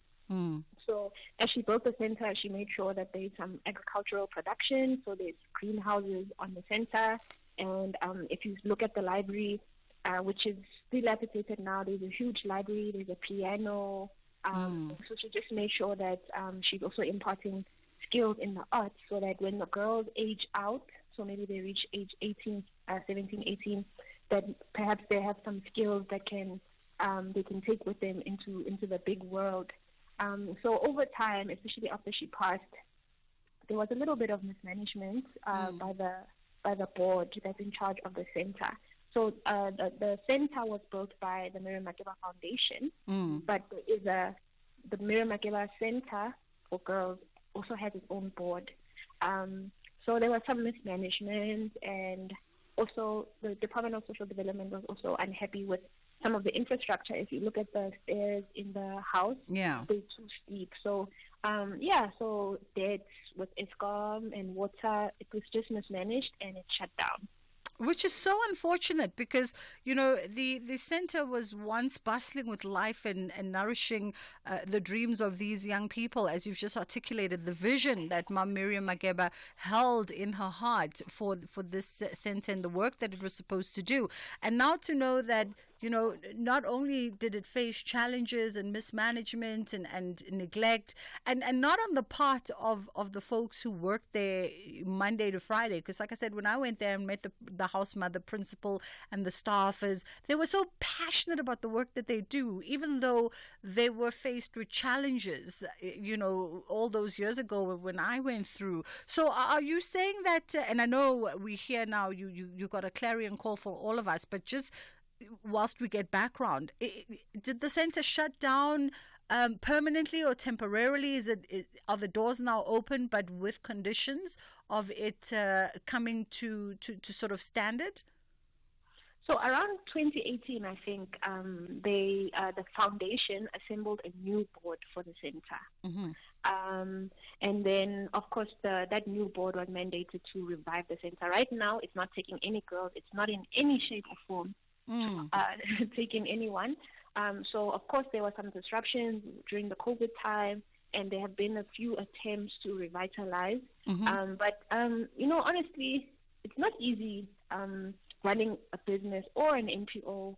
So as she built the center, she made sure that there's some agricultural production. So there's greenhouses on the center. And if you look at the library, which is dilapidated now, there's a huge library, there's a piano. So she just made sure that she's also imparting skills in the arts, so that when the girls age out, so maybe they reach age 18, 17, 18, that perhaps they have some skills that they can take with them into the big world. So over time, especially after she passed, there was a little bit of mismanagement by the board that's in charge of the center. So the center was built by the Miriam Makeba Foundation, but the Miriam Makeba Center for Girls also has its own board. So there was some mismanagement, and also the Department of Social Development was also unhappy with some of the infrastructure. If you look at the stairs in the house, they're too steep. So, so debts with ESCOM and water, it was just mismanaged and it shut down. Which is so unfortunate because, the center was once bustling with life and nourishing the dreams of these young people, as you've just articulated, the vision that Mom Miriam Makeba held in her heart for this center and the work that it was supposed to do. And now to know that, not only did it face challenges and mismanagement and neglect, and not on the part of the folks who worked there Monday to Friday, because like I said, when I went there and met the house mother, principal, and the staffers, they were so passionate about the work that they do, even though they were faced with challenges, all those years ago when I went through. So are you saying that, and I know we hear now you got a clarion call for all of us, but just whilst we get background, did the center shut down permanently or temporarily? Are the doors now open, but with conditions of it coming to sort of standard? So around 2018, I think the foundation assembled a new board for the center. And then, of course, that new board was mandated to revive the center. Right now, it's not taking any girls. It's not in any shape or form taking anyone. So, of course, there were some disruptions during the COVID time, and there have been a few attempts to revitalize. But, honestly, it's not easy running a business or an NPO.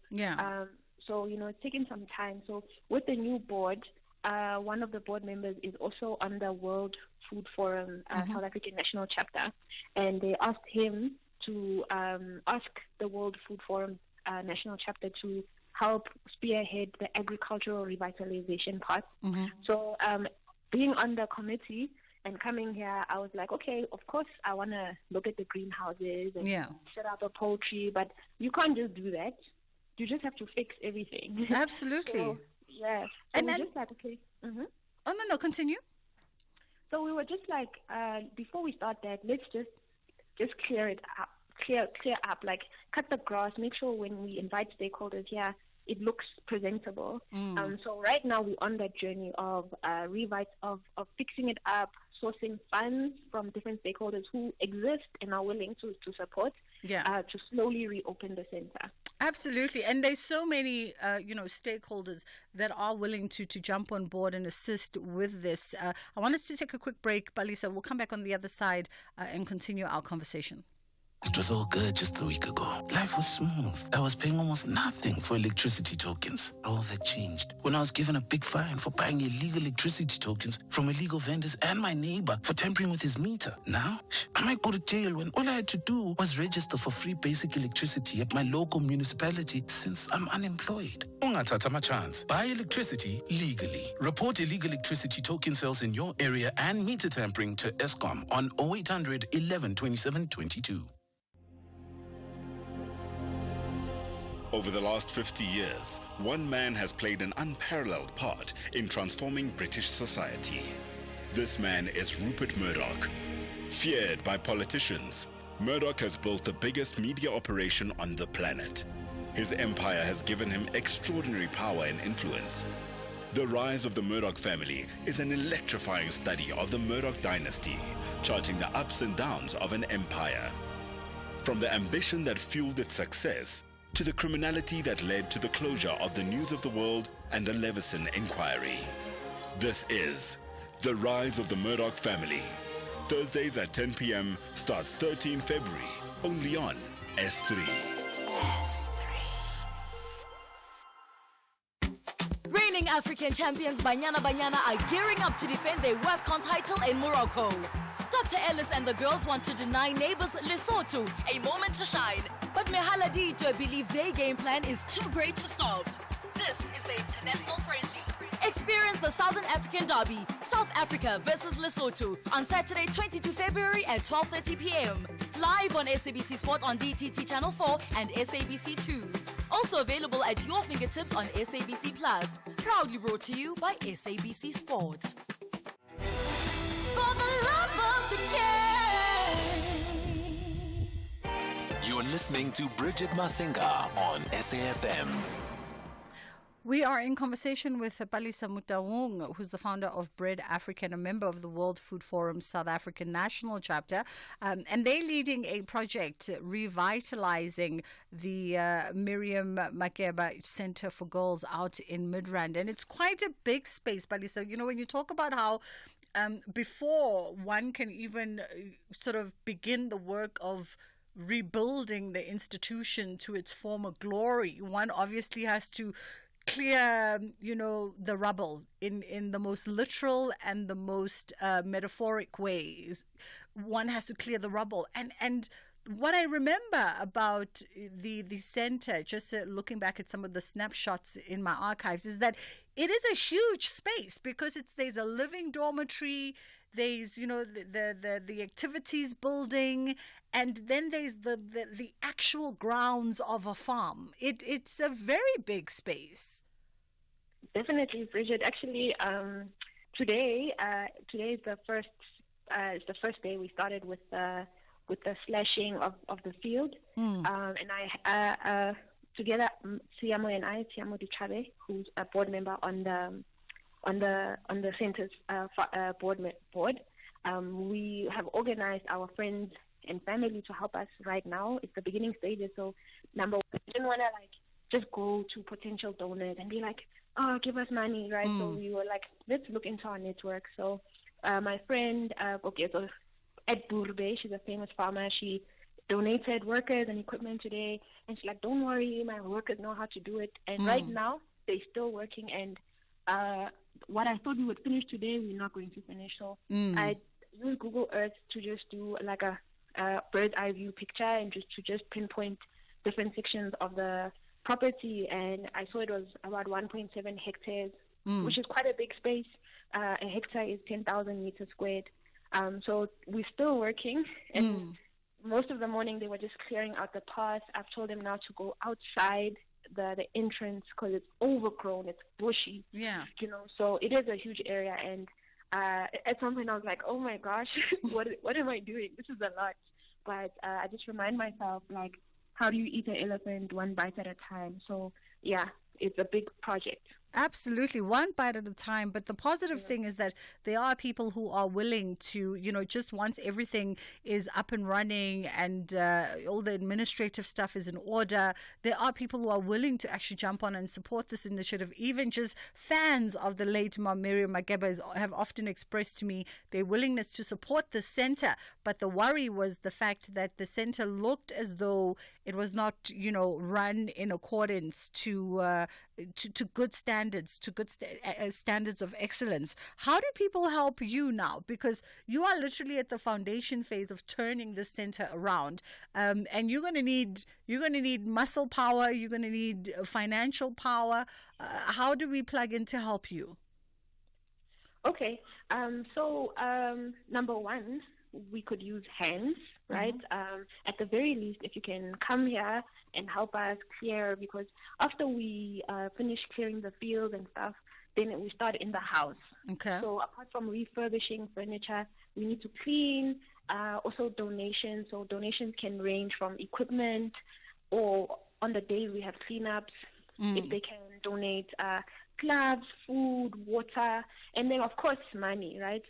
So, it's taken some time. So, with the new board, one of the board members is also on the World Food Forum South African National Chapter, and they asked him to ask the World Food Forum National Chapter to help spearhead the agricultural revitalization part. So being on the committee and coming here, I was like, okay, of course I want to look at the greenhouses and set up a poultry, but you can't just do that. You just have to fix everything. Absolutely. So, yeah. So and we're then, just like, okay. Oh, no, continue. So we were just like, before we start that, let's just clear it up. Clear up, like cut the grass, make sure when we invite stakeholders here, it looks presentable. So right now we're on that journey of fixing it up sourcing funds from different stakeholders who exist and are willing to support to slowly reopen the center. Absolutely. And there's so many, stakeholders that are willing to jump on board and assist with this. I want us to take a quick break, Balisa. We'll come back on the other side and continue our conversation. It was all good just a week ago. Life was smooth. I was paying almost nothing for electricity tokens. All that changed when I was given a big fine for buying illegal electricity tokens from illegal vendors and my neighbor for tampering with his meter. Now, I might go to jail when all I had to do was register for free basic electricity at my local municipality since I'm unemployed. Ungathatha ama chance. Buy electricity legally. Report illegal electricity token sales in your area and meter tampering to Eskom on 0800 11 27 22. Over the last 50 years, one man has played an unparalleled part in transforming British society. This man is Rupert Murdoch. Feared by politicians, Murdoch has built the biggest media operation on the planet. His empire has given him extraordinary power and influence. The rise of the Murdoch family is an electrifying study of the Murdoch dynasty, charting the ups and downs of an empire. From the ambition that fueled its success, to the criminality that led to the closure of the News of the World and the Leveson Inquiry. This is The Rise of the Murdoch Family. Thursdays at 10 p.m. starts 13 February, only on S3. Reigning African champions Banyana Banyana are gearing up to defend their WAFCON title in Morocco. Dr. Ellis and the girls want to deny neighbors Lesotho a moment to shine. But Mehaladito believe their game plan is too great to stop. This is the international friendly. Experience the Southern African Derby, South Africa versus Lesotho, on Saturday, 22 February at 12:30 p.m. Live on SABC Sport on DTT Channel 4 and SABC 2. Also available at your fingertips on SABC Plus. Proudly brought to you by SABC Sport. For the love of the game. You're listening to Bridget Masinga on SAFM. We are in conversation with Palisa Mutawung, who's the founder of Bread Africa and a member of the World Food Forum's South African National Chapter. And they're leading a project revitalizing the Miriam Makeba Center for Girls out in Midrand. And it's quite a big space, Palisa. You know, when you talk about how before one can even sort of begin the work of rebuilding the institution to its former glory, one obviously has to clear, the rubble in the most literal and the most metaphoric ways. One has to clear the rubble. And what I remember about the center, just looking back at some of the snapshots in my archives, is that it is a huge space because there's a living dormitory, there's the activities building, and then there's the actual grounds of a farm. It's a very big space. Definitely, Bridget. Actually, today is the first day we started with the slashing of the field. And I together, Tiamo Dichabe, who's a board member on the center's board, we have organized our friends and family to help us right now. It's the beginning stages. So number one, we didn't want to just go to potential donors and be like, oh, give us money, right? So we were like, let's look into our network. So my friend, so at Burbe, she's a famous farmer. She donated workers and equipment today. And she's like, don't worry, my workers know how to do it. And right now, they're still working. And what I thought we would finish today, we're not going to finish. So I used Google Earth to just do like a bird's eye view picture and just pinpoint different sections of the property. And I saw it was about 1.7 hectares, which is quite a big space. A hectare is 10,000 meters squared. So we're still working. And most of the morning they were just clearing out the path. I've told them now to go outside the entrance because it's overgrown, it's bushy. Yeah. So it is a huge area. And at some point I was like, oh my gosh, what am I doing? This is a lot. But I just remind myself, like, how do you eat an elephant one bite at a time? So yeah, it's a big project. Absolutely, one bite at a time. But the positive thing is that there are people who are willing to, just once everything is up and running and all the administrative stuff is in order, there are people who are willing to actually jump on and support this initiative. Even just fans of the late Mom Miriam Makeba have often expressed to me their willingness to support the center. But the worry was the fact that the center looked as though it was not, run in accordance to good standards, to good standards of excellence. How do people help you now? Because you are literally at the foundation phase of turning this center around, and you're going to need muscle power. You're going to need financial power. How do we plug in to help you? Okay. So number one, we could use hands, right? At the very least, if you can come here and help us clear, because after we finish clearing the field and stuff, then we start in the house. Okay. So apart from refurbishing furniture, we need to clean, also donations. So donations can range from equipment, or on the day we have cleanups, if they can donate gloves, food, water, and then of course money, right?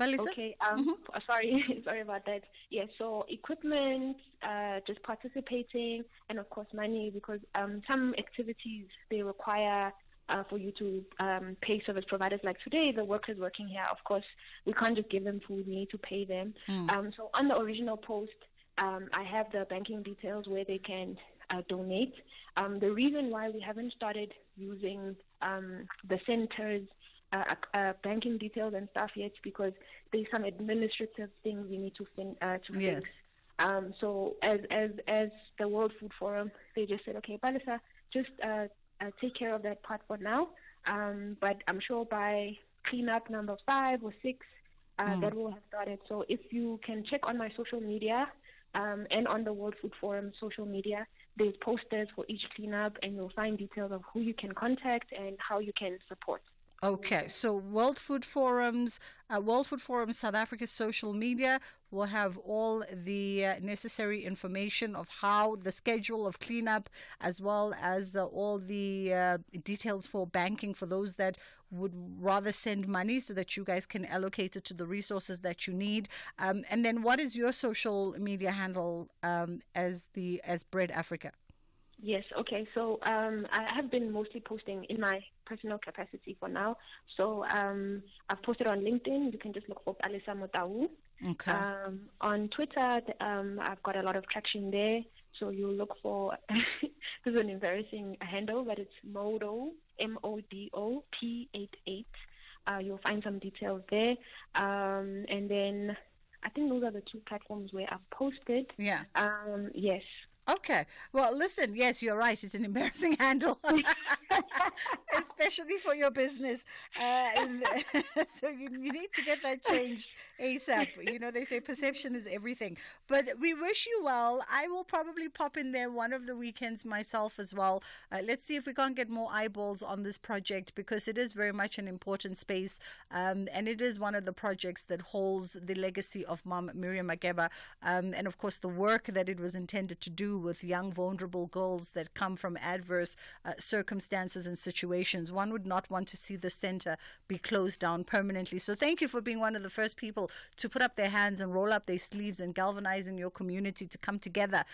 Okay. Sorry about that. Yeah. So equipment, just participating, and of course money, because some activities they require for you to pay service providers. Like today, the workers working here, of course, we can't just give them food. We need to pay them. So on the original post, I have the banking details where they can donate. The reason why we haven't started using the center's banking details and stuff yet, because there's some administrative things we need to fix. So as the World Food Forum, they just said, okay, Balisa, just take care of that part for now. But I'm sure by cleanup number 5 or 6, that will have started. So if you can check on my social media and on the World Food Forum social media, there's posters for each cleanup, and you'll find details of who you can contact and how you can support. Okay, so World Food Forum South Africa's social media will have all the necessary information of how the schedule of cleanup, as well as all the details for banking for those that would rather send money, so that you guys can allocate it to the resources that you need. And then what is your social media handle as Bread Africa? Yes, okay. So I have been mostly posting in my personal capacity for now. So I've posted on LinkedIn. You can just look for Alisa Motau. Okay. On Twitter, I've got a lot of traction there. So you look for, this is an embarrassing handle, but it's Modo, MODOP88. You'll find some details there. And then I think those are the 2 platforms where I've posted. Yeah. Yes. Okay. Well, listen, yes, you're right. It's an embarrassing handle, especially for your business. So you need to get that changed ASAP. They say perception is everything. But we wish you well. I will probably pop in there one of the weekends myself as well. Let's see if we can't get more eyeballs on this project, because it is very much an important space. And it is one of the projects that holds the legacy of Mom Miriam Makeba. And of course, the work that it was intended to do with young, vulnerable girls that come from adverse circumstances and situations. One would not want to see the center be closed down permanently. So thank you for being one of the first people to put up their hands and roll up their sleeves and galvanizing your community to come together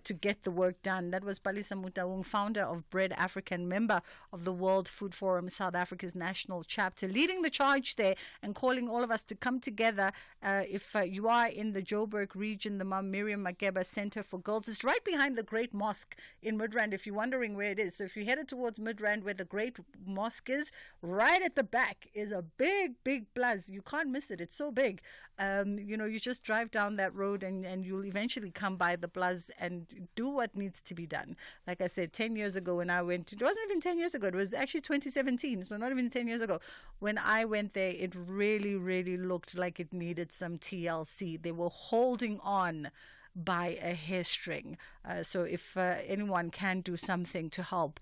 to get the work done. That was Balisa Mutawung, founder of Bread Africa and member of the World Food Forum South Africa's national chapter, leading the charge there and calling all of us to come together. If you are in the Joburg region, the Mom Miriam Makeba Center for Girls is right behind the Great Mosque in Midrand, if you're wondering where it is. So if you're headed towards Midrand, where the Great Mosque is, right at the back is a big plaza. You can't miss it. It's so big. You just drive down that road and you'll eventually come by the plaza and do what needs to be done. Like I said, 10 years ago when I went, it wasn't even 10 years ago. It was actually 2017. So not even 10 years ago. When I went there, it really, really looked like it needed some TLC. They were holding on by a hairstring. So if anyone can do something to help,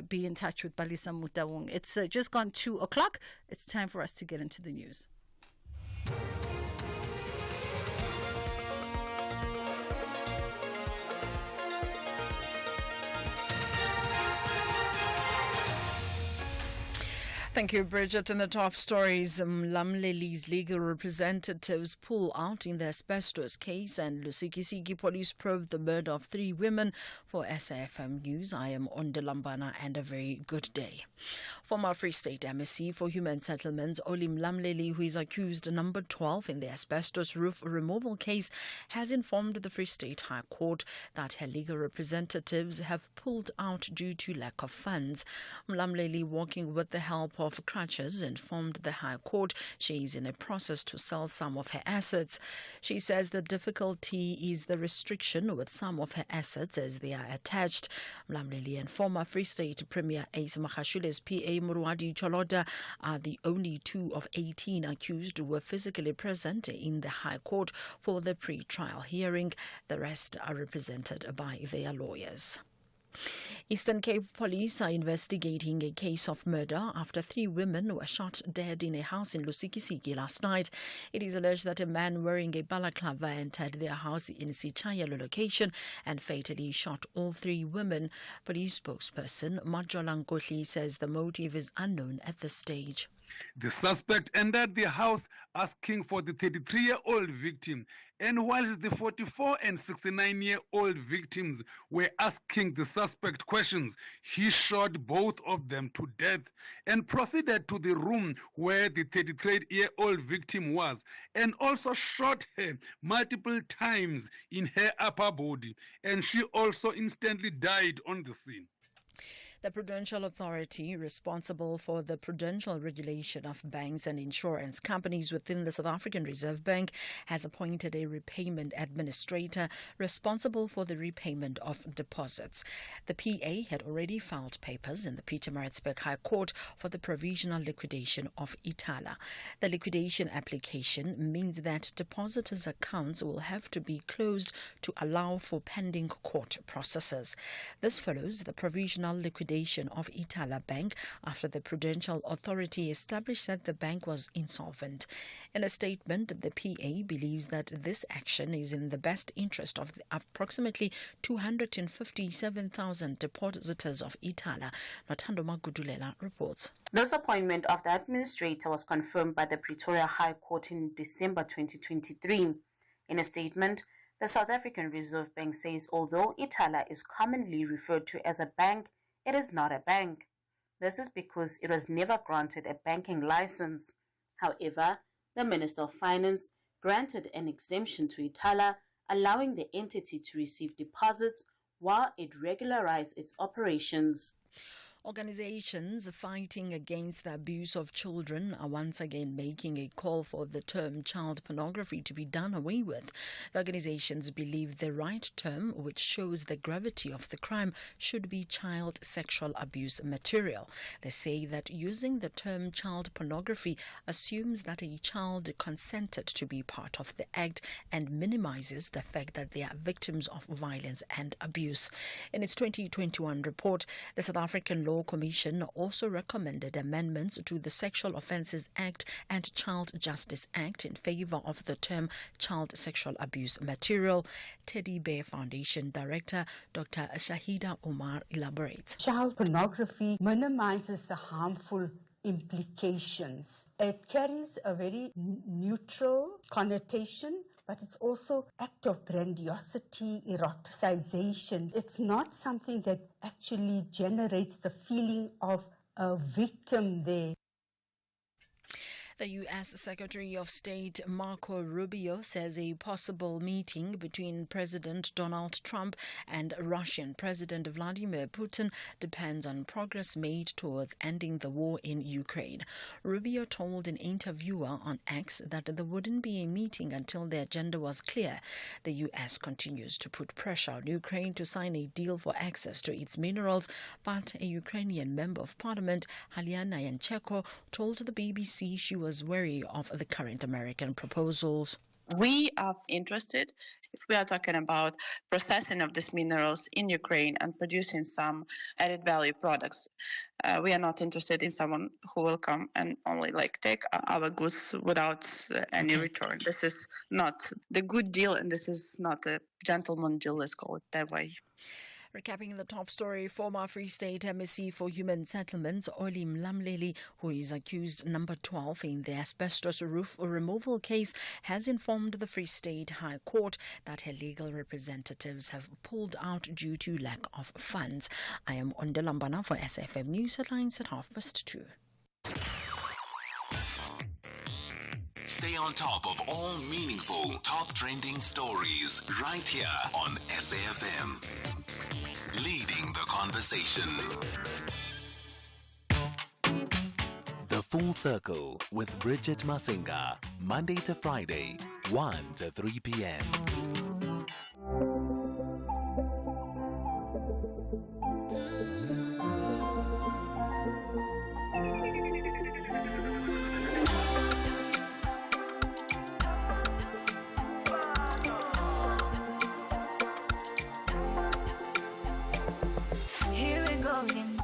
be in touch with Balisa Mutawung. It's just gone 2:00. It's time for us to get into the news. Thank you, Bridget. In the top stories, Mlamleli's legal representatives pull out in the asbestos case, and Lusikisiki police probe the murder of 3 women. For SAFM News, I am Ondelambana, and a very good day. Former Free State MSc for Human Settlements, Oli Mlamleli, who is accused number 12 in the asbestos roof removal case, has informed the Free State High Court that her legal representatives have pulled out due to lack of funds. Mlamleli, working with the help of crutches, informed the High Court she is in a process to sell some of her assets. She says the difficulty is the restriction with some of her assets as they are attached. Mlamleli and former Free State Premier Ace Magashule's PA Muruadi Choloda are the only 2 of 18 accused who were physically present in the High Court for the pre-trial hearing. The rest are represented by their lawyers. Eastern Cape police are investigating a case of murder after 3 women were shot dead in a house in Lusikisiki last night. It is alleged that a man wearing a balaclava entered their house in Sichayalo location and fatally shot all 3 women. Police spokesperson Majola Nkotli says the motive is unknown at this stage. The suspect entered the house asking for the 33-year-old victim, and whilst the 44 and 69-year-old victims were asking the suspect questions, he shot both of them to death and proceeded to the room where the 33-year-old victim was, and also shot her multiple times in her upper body, and she also instantly died on the scene. The Prudential Authority, responsible for the prudential regulation of banks and insurance companies within the South African Reserve Bank, has appointed a repayment administrator responsible for the repayment of deposits. The PA had already filed papers in the Pietermaritzburg High Court for the provisional liquidation of Itala. The liquidation application means that depositors' accounts will have to be closed to allow for pending court processes. This follows the provisional liquidation of Itala Bank after the Prudential Authority established that the bank was insolvent. In a statement, the PA believes that this action is in the best interest of the approximately 257,000 depositors of Itala. Nothando Magudulela reports. This appointment of the administrator was confirmed by the Pretoria High Court in December 2023. In a statement, the South African Reserve Bank says although Itala is commonly referred to as a bank, it is not a bank. This is because it was never granted a banking license. However, the Minister of Finance granted an exemption to Itala, allowing the entity to receive deposits while it regularized its operations. Organizations fighting against the abuse of children are once again making a call for the term child pornography to be done away with. The organizations believe the right term, which shows the gravity of the crime, should be child sexual abuse material. They say that using the term child pornography assumes that a child consented to be part of the act and minimizes the fact that they are victims of violence and abuse. In its 2021 report, the South African Law Commission also recommended amendments to the Sexual Offences Act and Child Justice Act in favour of the term child sexual abuse material. Teddy Bear Foundation Director Dr. Shahida Omar elaborates. Child pornography minimizes the harmful implications. It carries a very neutral connotation, but it's also act of grandiosity, eroticization. It's not something that actually generates the feeling of a victim there. The U.S. Secretary of State Marco Rubio says a possible meeting between President Donald Trump and Russian President Vladimir Putin depends on progress made towards ending the war in Ukraine. Rubio told an interviewer on X that there wouldn't be a meeting until the agenda was clear. The U.S. continues to put pressure on Ukraine to sign a deal for access to its minerals, but a Ukrainian member of parliament, Haliana Yancheko, told the BBC she was wary of the current American proposals. We are interested if we are talking about processing of these minerals in Ukraine and producing some added value products. We are not interested in someone who will come and only take our goods without any return. This is not the good deal, and this is not a gentleman deal, let's call it that way. Recapping the top story, former Free State MEC for Human Settlements, Oli Mlamleli, who is accused number 12 in the asbestos roof removal case, has informed the Free State High Court that her legal representatives have pulled out due to lack of funds. I am Ondelambana for SFM News Headlines at 2:30. Stay on top of all meaningful, top trending stories right here on SAFM. Leading the conversation. The Full Circle with Bridget Masinga. Monday to Friday, 1 to 3 p.m.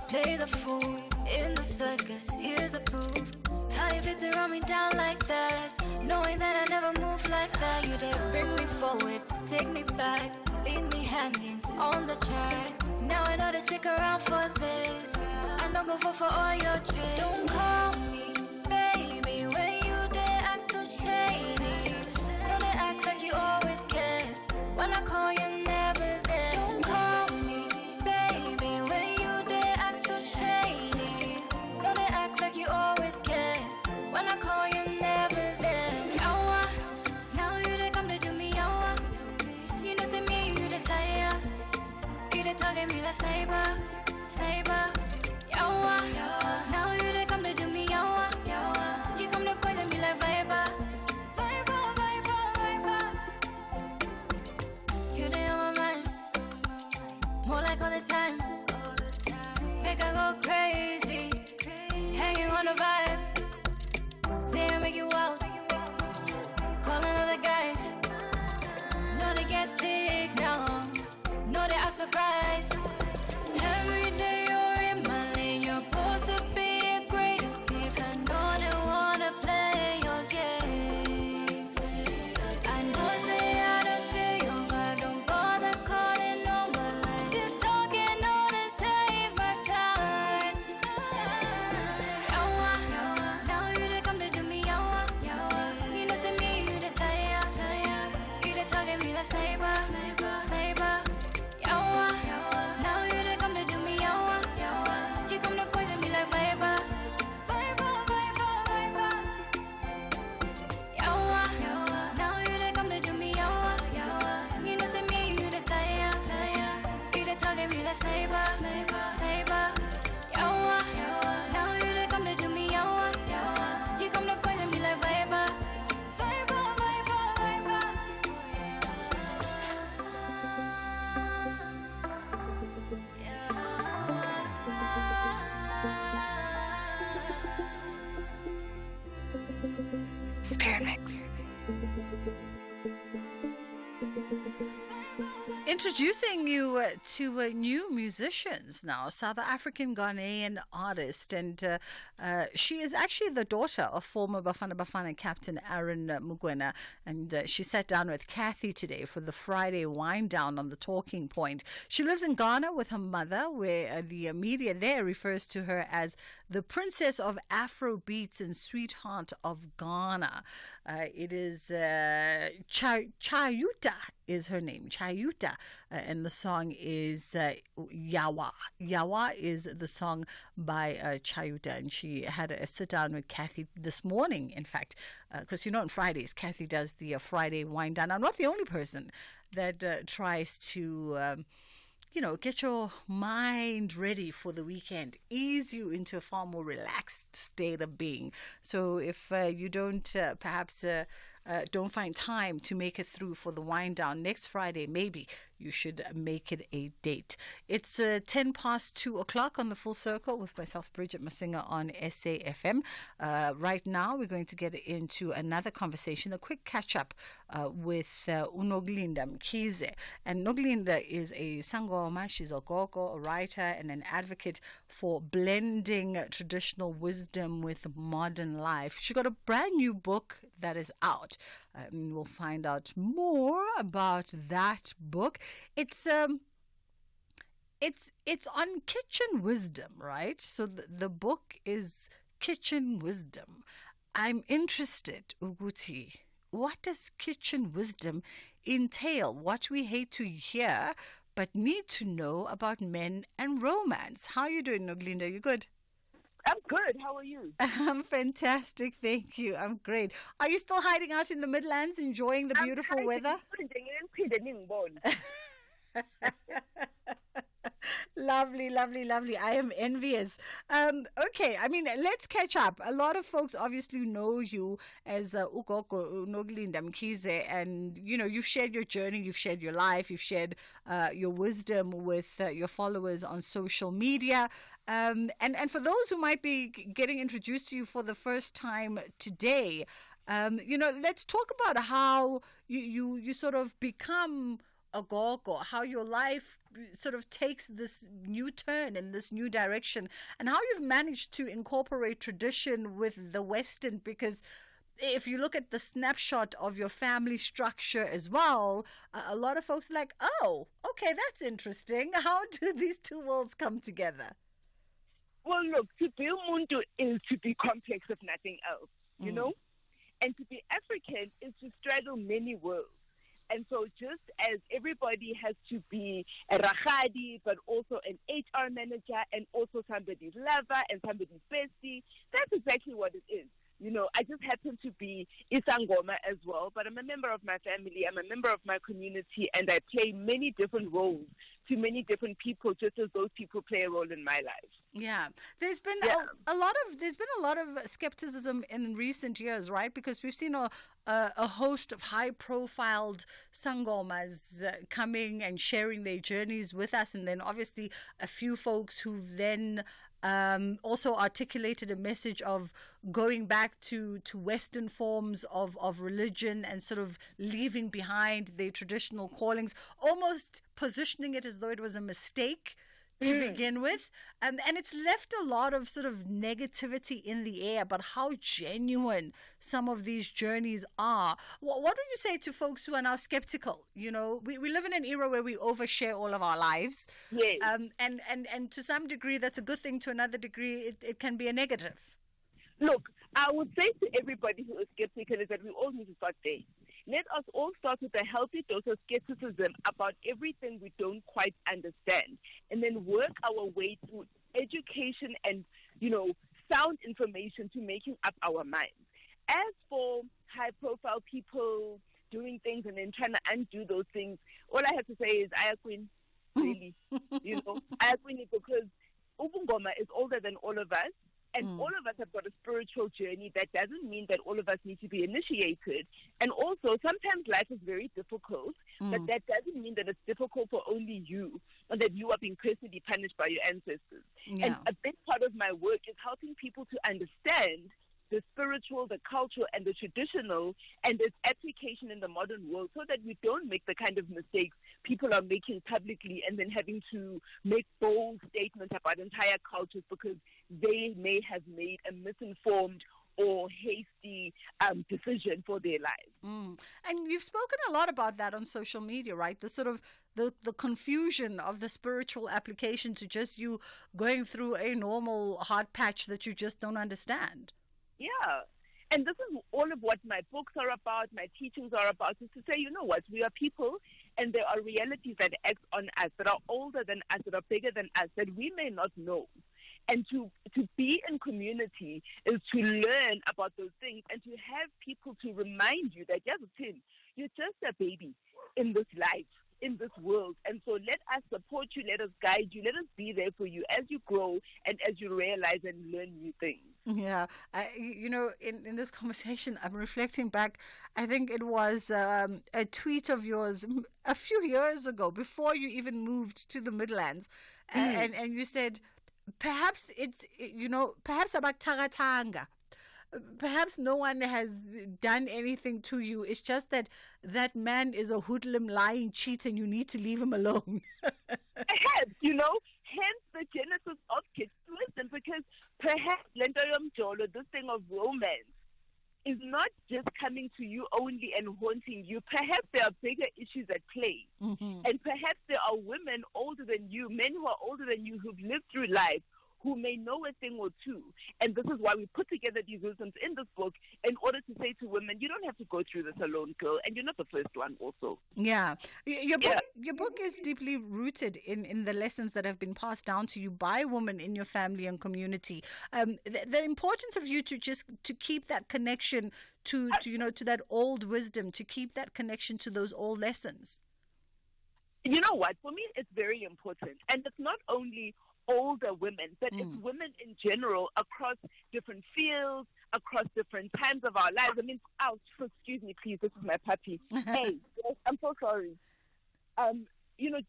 Play the fool in the circus, here's the proof. How you fit to run me down like that, knowing that I never move like that. You did bring me forward, take me back, leave me hanging on the track. Now I know to stick around for this, I don't go for all your tricks. Don't call me baby when you dare act so shady. Don't they act like you always care, when I call you never there. Don't call me baby when you dare act so shady. Don't they act like you always care, when I call you never there. Yawa, now you they come to do me yawa. You know see me, you the tire. You the target me like saber, saber. Yawa, now you they come to do me yawa. You come to poison me like viper, viper, viper, viper. You they on my mind, more like all the time. Make I go crazy, hanging on the vibe. Say I make you out, calling other guys. Know they get sick now, know they act surprised. Every day you're in my lane, you're supposed to be a great escape. I know they wanna play your game. I know say I don't feel your vibe, don't bother calling on my line. Just talking on and save my time. Yawa, now you they come to do me yawa. You know see me, you the tire. You the target me like saber, saber. Yawa, now you they come to do me yawa. You come to poison me like viper, viper, viper, viper. Yawa, now you they come to do me yawa. You know see me, you the tire. You the target me like saber, saber. Yawa, now you they come to do me yawa. You come to poison me like viper, viper, viper, viper. Spirit Mix. Introducing you to new musicians now, South African Ghanaian artist, and she is actually the daughter of former Bafana Bafana captain Aaron Mugwena, and she sat down with Kathy today for the Friday wind down on the Talking Point. She lives in Ghana with her mother, where the media there refers to her as the princess of Afro beats and sweetheart of Ghana. It is Chayuta is her name, Chayuta, and the song is Yawa. Yawa is the song by Chayuta, and she had a sit down with Kathy this morning, in fact, because on Fridays, Kathy does the Friday wind down. I'm not the only person that tries to get your mind ready for the weekend, ease you into a far more relaxed state of being. So if you don't don't find time to make it through for the wind down next Friday, maybe you should make it a date. It's 10 past 2 o'clock on the Full Circle with myself, Bridget Masinga, on SAFM. Right now, we're going to get into another conversation, a quick catch-up with Unoglinda Mkhize. And Noglinda is a sangoma, she's a gogo, a writer, and an advocate for blending traditional wisdom with modern life. She got a brand new book that is out. We'll find out more about that book. It's It's on kitchen wisdom, right? So the book is kitchen wisdom. I'm interested, Uguti. What does kitchen wisdom entail? What we hate to hear, but need to know about men and romance. How are you doing, Noglinda? You good? I'm good. How are you? I'm fantastic. Thank you. I'm great. Are you still hiding out in the Midlands, enjoying the beautiful weather? Lovely, lovely, lovely. I am envious. Okay, I mean, let's catch up. A lot of folks obviously know you as Ugogo Noglinda Mkhize, and you know you've shared your journey, you've shared your life, you've shared your wisdom with your followers on social media. And for those who might be getting introduced to you for the first time today, you know, let's talk about how you sort of become a gogo, how your life sort of takes this new turn in this new direction, and how you've managed to incorporate tradition with the Western, because if you look at the snapshot of your family structure as well, a lot of folks are like, oh, okay, that's interesting. How do these two worlds come together? Well, look, to be Umuntu is to be complex, if nothing else, you know? And to be African is to straddle many worlds. And so just as everybody has to be a Rahadi, but also an HR manager and also somebody's lover and somebody's bestie, that's exactly what it is. You know, I just happen to be Isangoma as well, but I'm a member of my family, I'm a member of my community, and I play many different roles to many different people, just as those people play a role in my life. Yeah, there's been a lot of skepticism in recent years, right? Because we've seen a host of high-profiled sangomas coming and sharing their journeys with us, and then obviously a few folks who've then also articulated a message of going back to Western forms of religion and sort of leaving behind their traditional callings, almost positioning it as though it was a mistake to begin with. And it's left a lot of sort of negativity in the air about how genuine some of these journeys are. What would you say to folks who are now skeptical? You know, we live in an era where we overshare all of our lives. Yes. And to some degree, that's a good thing. To another degree, it can be a negative. Look, I would say to everybody who is skeptical is that we all need to start there. Let us all start with a healthy dose of skepticism about everything we don't quite understand, and then work our way through education and, you know, sound information to making up our minds. As for high-profile people doing things and then trying to undo those things, all I have to say is I queen, really. You know, I queen because Ubungoma is older than all of us. And all of us have got a spiritual journey. That doesn't mean that all of us need to be initiated. And also, sometimes life is very difficult, but that doesn't mean that it's difficult for only you, or that you are being personally punished by your ancestors. Yeah. And a big part of my work is helping people to understand the spiritual, the cultural, and the traditional, and its application in the modern world, so that we don't make the kind of mistakes people are making publicly and then having to make bold statements about entire cultures because they may have made a misinformed or hasty decision for their lives. And you've spoken a lot about that on social media, right? The sort of the confusion of the spiritual application to just you going through a normal hard patch that you just don't understand. Yeah. And this is all of what my books are about, my teachings are about, is to say, you know what, we are people and there are realities that act on us, that are older than us, that are bigger than us, that we may not know. And to be in community is to learn about those things and to have people to remind you that, yes, Tim, you're just a baby in this life, in this world. And so let us support you, let us guide you, let us be there for you as you grow and as you realize and learn new things. Yeah, you know, in this conversation, I'm reflecting back. I think it was a tweet of yours a few years ago, before you even moved to the Midlands, and you said, perhaps it's, you know, perhaps about Tagatanga. Perhaps no one has done anything to you. It's just that that man is a hoodlum, lying cheat, and you need to leave him alone. Perhaps, you know, hence the genesis of kids wisdom, because perhaps Lento Yomjolo, this thing of romance, is not just coming to you only and haunting you. Perhaps there are bigger issues at play. And perhaps there are women older than you, men who are older than you, who've lived through life, who may know a thing or two. And this is why we put together these wisdoms in this book in order to say to women, you don't have to go through this alone, girl, and you're not the first one also. Yeah. Your book is deeply rooted in the lessons that have been passed down to you by women in your family and community. The importance of you to keep that connection to that old wisdom, to keep that connection to those old lessons. You know what? For me, it's very important. And it's not only older women, but it's women in general across different fields, across different times of our lives. I mean, ouch, excuse me, please, this is my puppy. Hey, I'm so sorry.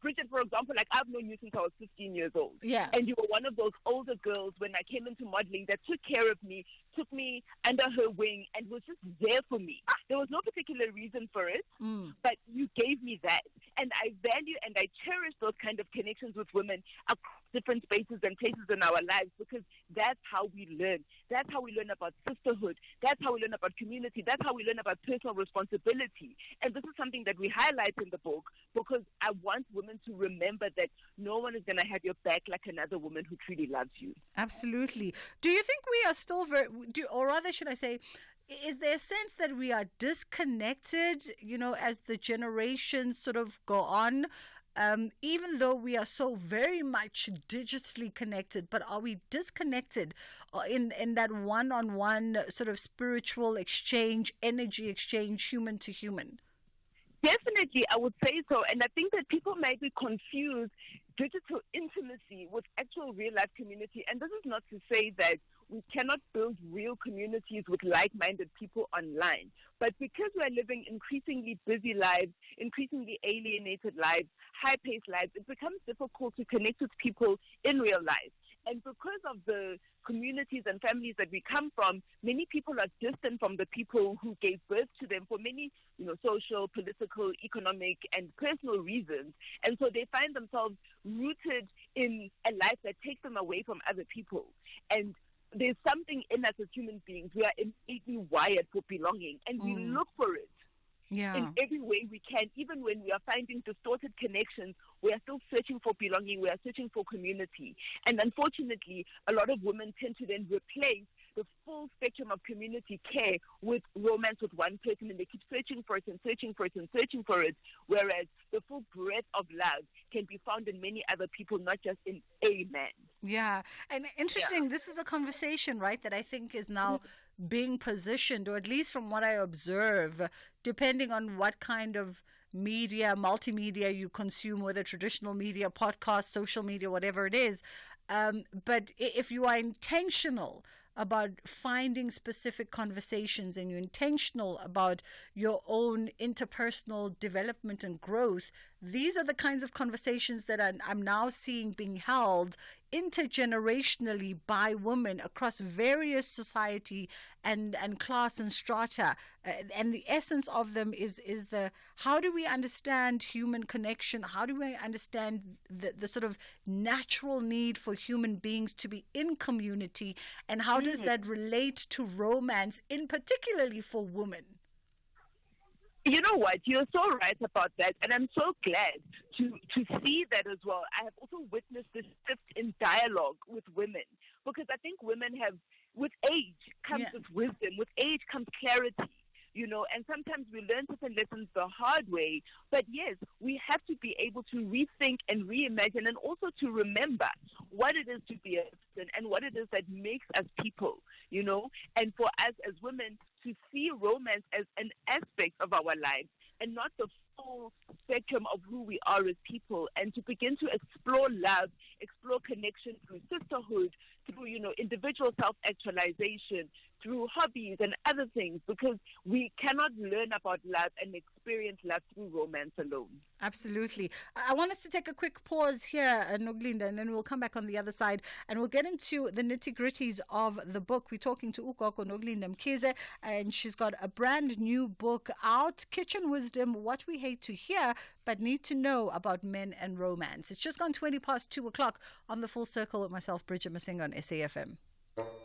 Bridget, for example, like I've known you since I was 15 years old. Yeah. And you were one of those older girls when I came into modeling that took care of me, took me under her wing, and was just there for me. There was no particular reason for it, but you gave me that. And I value and I cherish those kind of connections with women across different spaces and places in our lives, because that's how we learn. That's how we learn about sisterhood. That's how we learn about community. That's how we learn about personal responsibility. And this is something that we highlight in the book, because I want women to remember that no one is going to have your back like another woman who truly loves you. Absolutely. Do you think we are still or rather should I say, is there a sense that we are disconnected, as the generations sort of go on? Even though we are so very much digitally connected, but are we disconnected in that one-on-one sort of spiritual exchange, energy exchange, human to human? Definitely, I would say so. And I think that people may be confused digital intimacy with actual real-life community. And this is not to say that we cannot build real communities with like-minded people online. But because we are living increasingly busy lives, increasingly alienated lives, high-paced lives, it becomes difficult to connect with people in real life. And because of the communities and families that we come from, many people are distant from the people who gave birth to them for many, social, political, economic, and personal reasons. And so they find themselves rooted in a life that takes them away from other people. And there's something in us as human beings. We are innately wired for belonging, and we look for it. In every way we can. Even when we are finding distorted connections, we are still searching for belonging, we are searching for community. And unfortunately, a lot of women tend to then replace the full spectrum of community care with romance with one person, and they keep searching for it and searching for it and searching for it, whereas the full breadth of love can be found in many other people, not just in a man. Yeah, and interesting, this is a conversation, right, that I think is now being positioned, or at least from what I observe, depending on what kind of media, multimedia you consume, whether traditional media, podcast, social media, whatever it is. But if you are intentional about finding specific conversations and you're intentional about your own interpersonal development and growth, these are the kinds of conversations that I'm now seeing being held intergenerationally by women across various society and class and strata. And the essence of them is the how do we understand human connection? How do we understand the sort of natural need for human beings to be in community? And how does that relate to romance, in particularly for women? You know what? You're so right about that, and I'm so glad to see that as well. I have also witnessed this shift in dialogue with women, because I think women have, with age comes this wisdom, with age comes clarity, and sometimes we learn certain lessons the hard way. But yes, we have to be able to rethink and reimagine, and also to remember what it is to be a person and what it is that makes us people, and for us as women to see romance as an aspect of our lives and not the full spectrum of who we are as people, and to begin to explore love, explore connection through sisterhood, through, individual self-actualization, through hobbies and other things, because we cannot learn about love and experience love through romance alone. Absolutely. I want us to take a quick pause here, Noglinda, and then we'll come back on the other side and we'll get into the nitty-gritties of the book. We're talking to Ukoko Noglinda Mkhize, and she's got a brand new book out, Kitchen Wisdom, What We Hate to Hear But Need to Know About Men and Romance. It's just gone 2:20 on The Full Circle with myself, Bridget Masinga on SAFM.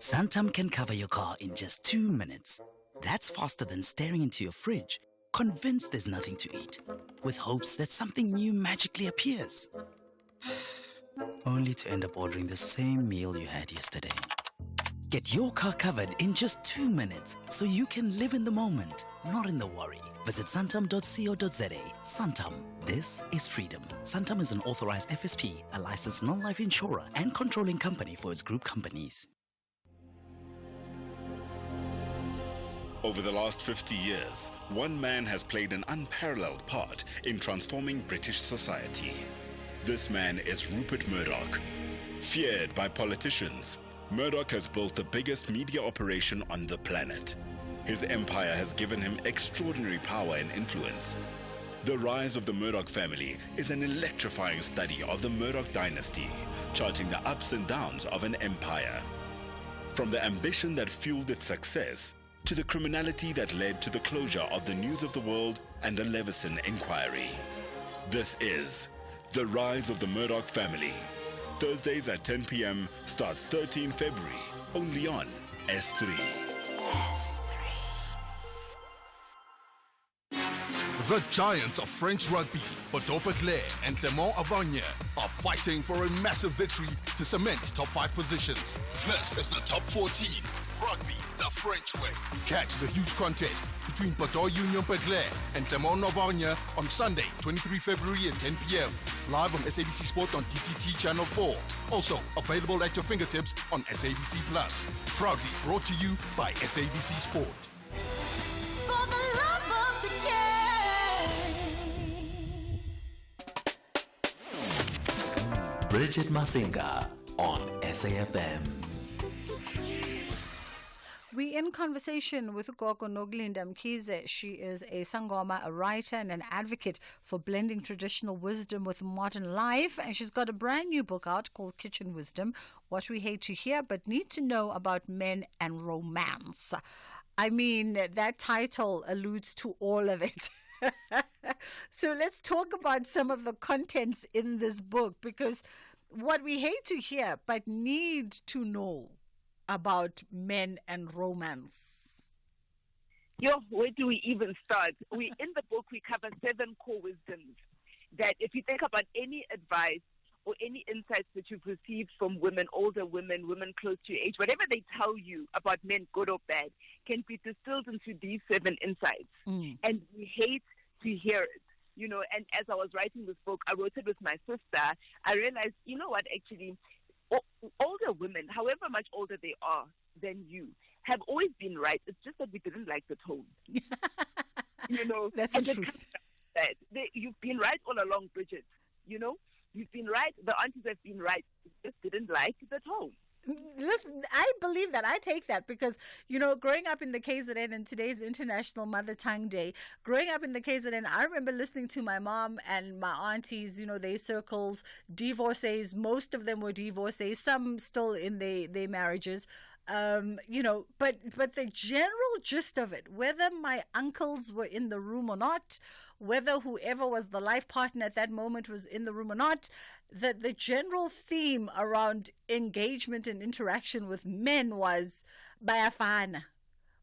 Santam can cover your car in just 2 minutes. That's faster than staring into your fridge, convinced there's nothing to eat, with hopes that something new magically appears. Only to end up ordering the same meal you had yesterday. Get your car covered in just 2 minutes so you can live in the moment, not in the worry. Visit santam.co.za. Santam. This is freedom. Santam is an authorized FSP, a licensed non-life insurer and controlling company for its group companies. Over the last 50 years, one man has played an unparalleled part in transforming British society. This man is Rupert Murdoch. Feared by politicians, Murdoch has built the biggest media operation on the planet. His empire has given him extraordinary power and influence. The rise of the Murdoch family is an electrifying study of the Murdoch dynasty, charting the ups and downs of an empire. From the ambition that fueled its success, to the criminality that led to the closure of the News of the World and the Leveson Inquiry. This is The Rise of the Murdoch Family. Thursdays at 10 p.m. starts 13 February, only on S3. The giants of French rugby, Bordeaux Baclair and Clermont Auvergne, are fighting for a massive victory to cement top 5 positions. This is the top 14. Rugby the French way. Catch the huge contest between Bordeaux Union Baclair and Clermont Auvergne on Sunday, 23 February at 10 p.m. Live on SABC Sport on DTT Channel 4. Also available at your fingertips on SABC Plus. Proudly brought to you by SABC Sport. For the love of the game. Bridget Masinga on SAFM. We're in conversation with Gogo Noglinda Mkhize. She is a sangoma, a writer, and an advocate for blending traditional wisdom with modern life. And she's got a brand new book out called Kitchen Wisdom, What We Hate to Hear But Need to Know About Men and Romance. I mean, that title alludes to all of it. So let's talk about some of the contents in this book, because what we hate to hear but need to know about men and romance. Where do we even start? In the book, we cover 7 core wisdoms that if you think about any advice or any insights that you've received from women, older women, women close to your age, whatever they tell you about men, good or bad, can be distilled into these 7 insights. And we hate to hear it. And as I was writing this book, I wrote it with my sister. I realized, actually, older women, however much older they are than you, have always been right. It's just that we didn't like the tone. That's the truth. You've been right all along, Bridget. You've been right. The aunties have been right. You just didn't like the tone. Listen, I believe that. I take that because, growing up in the KZN, and today's International Mother Tongue Day, growing up in the KZN, I remember listening to my mom and my aunties, they circles, divorcees. Most of them were divorcees, some still in their marriages. But the general gist of it, whether my uncles were in the room or not, whether whoever was the life partner at that moment was in the room or not, the general theme around engagement and interaction with men was bayafana.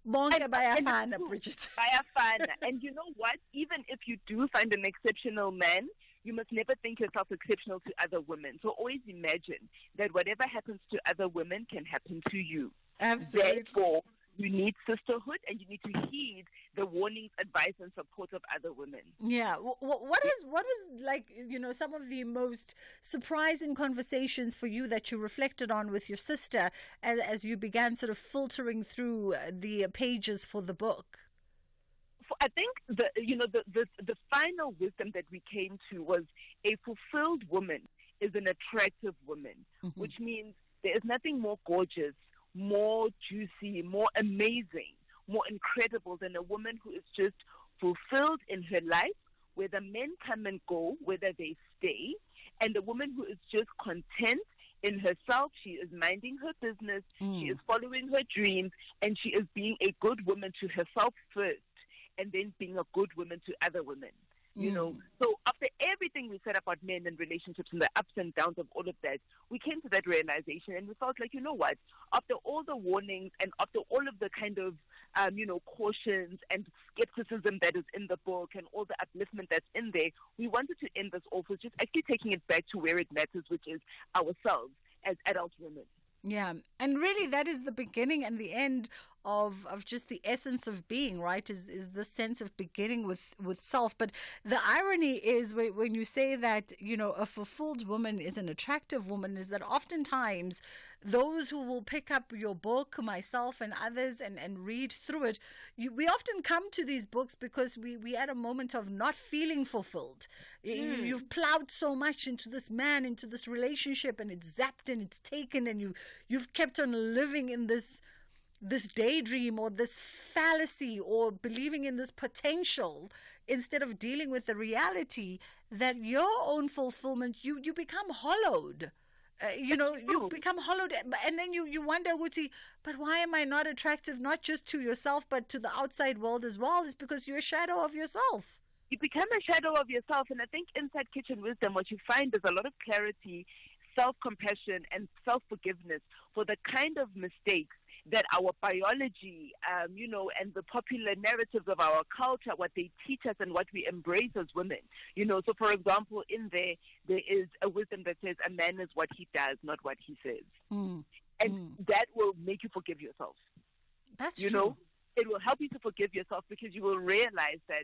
Bonke bayafana, Bridget. Bayafana. And you know what? Even if you do find an exceptional man, you must never think yourself exceptional to other women. So always imagine that whatever happens to other women can happen to you. Absolutely. Therefore, you need sisterhood, and you need to heed the warnings, advice, and support of other women. Yeah. What was like, some of the most surprising conversations for you that you reflected on with your sister as you began sort of filtering through the pages for the book? I think the final wisdom that we came to was a fulfilled woman is an attractive woman, which means there is nothing more gorgeous, more juicy, more amazing, more incredible than a woman who is just fulfilled in her life, whether men come and go, whether they stay, and a woman who is just content in herself. She is minding her business, she is following her dreams, and she is being a good woman to herself first, and then being a good woman to other women. You know, so after everything we said about men and relationships and the ups and downs of all of that, we came to that realization and we felt like, you know what, after all the warnings and after all of the kind of, cautions and skepticism that is in the book and all the upliftment that's in there, we wanted to end this off with just actually taking it back to where it matters, which is ourselves as adult women. Yeah, and really that is the beginning and the end of just the essence of being, right, is the sense of beginning with self. But the irony is when you say that, a fulfilled woman is an attractive woman, is that oftentimes those who will pick up your book, myself and others, and read through it, we often come to these books because we at a moment of not feeling fulfilled. You've plowed so much into this man, into this relationship, and it's zapped and it's taken, and you've kept on living in this daydream or this fallacy or believing in this potential instead of dealing with the reality that your own fulfillment, you become hollowed. You become hollowed, and then you wonder, Guti, but why am I not attractive, not just to yourself, but to the outside world as well? It's because you're a shadow of yourself. You become a shadow of yourself, and I think inside Kitchen Wisdom, what you find is a lot of clarity, self-compassion, and self-forgiveness for the kind of mistakes that our biology, and the popular narratives of our culture, what they teach us and what we embrace as women. So for example, in there is a wisdom that says a man is what he does, not what he says. And that will make you forgive yourself. That's true. It will help you to forgive yourself because you will realize that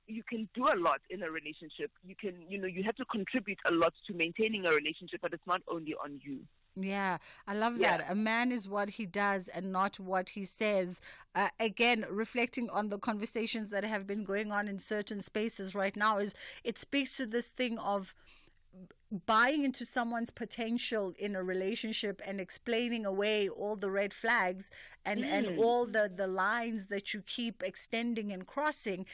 you can do a lot in a relationship. You can, you have to contribute a lot to maintaining a relationship, but it's not only on you. Yeah, I love that. A man is what he does and not what he says. Again, reflecting on the conversations that have been going on in certain spaces right now, it speaks to this thing of buying into someone's potential in a relationship and explaining away all the red flags and all the lines that you keep extending and crossing.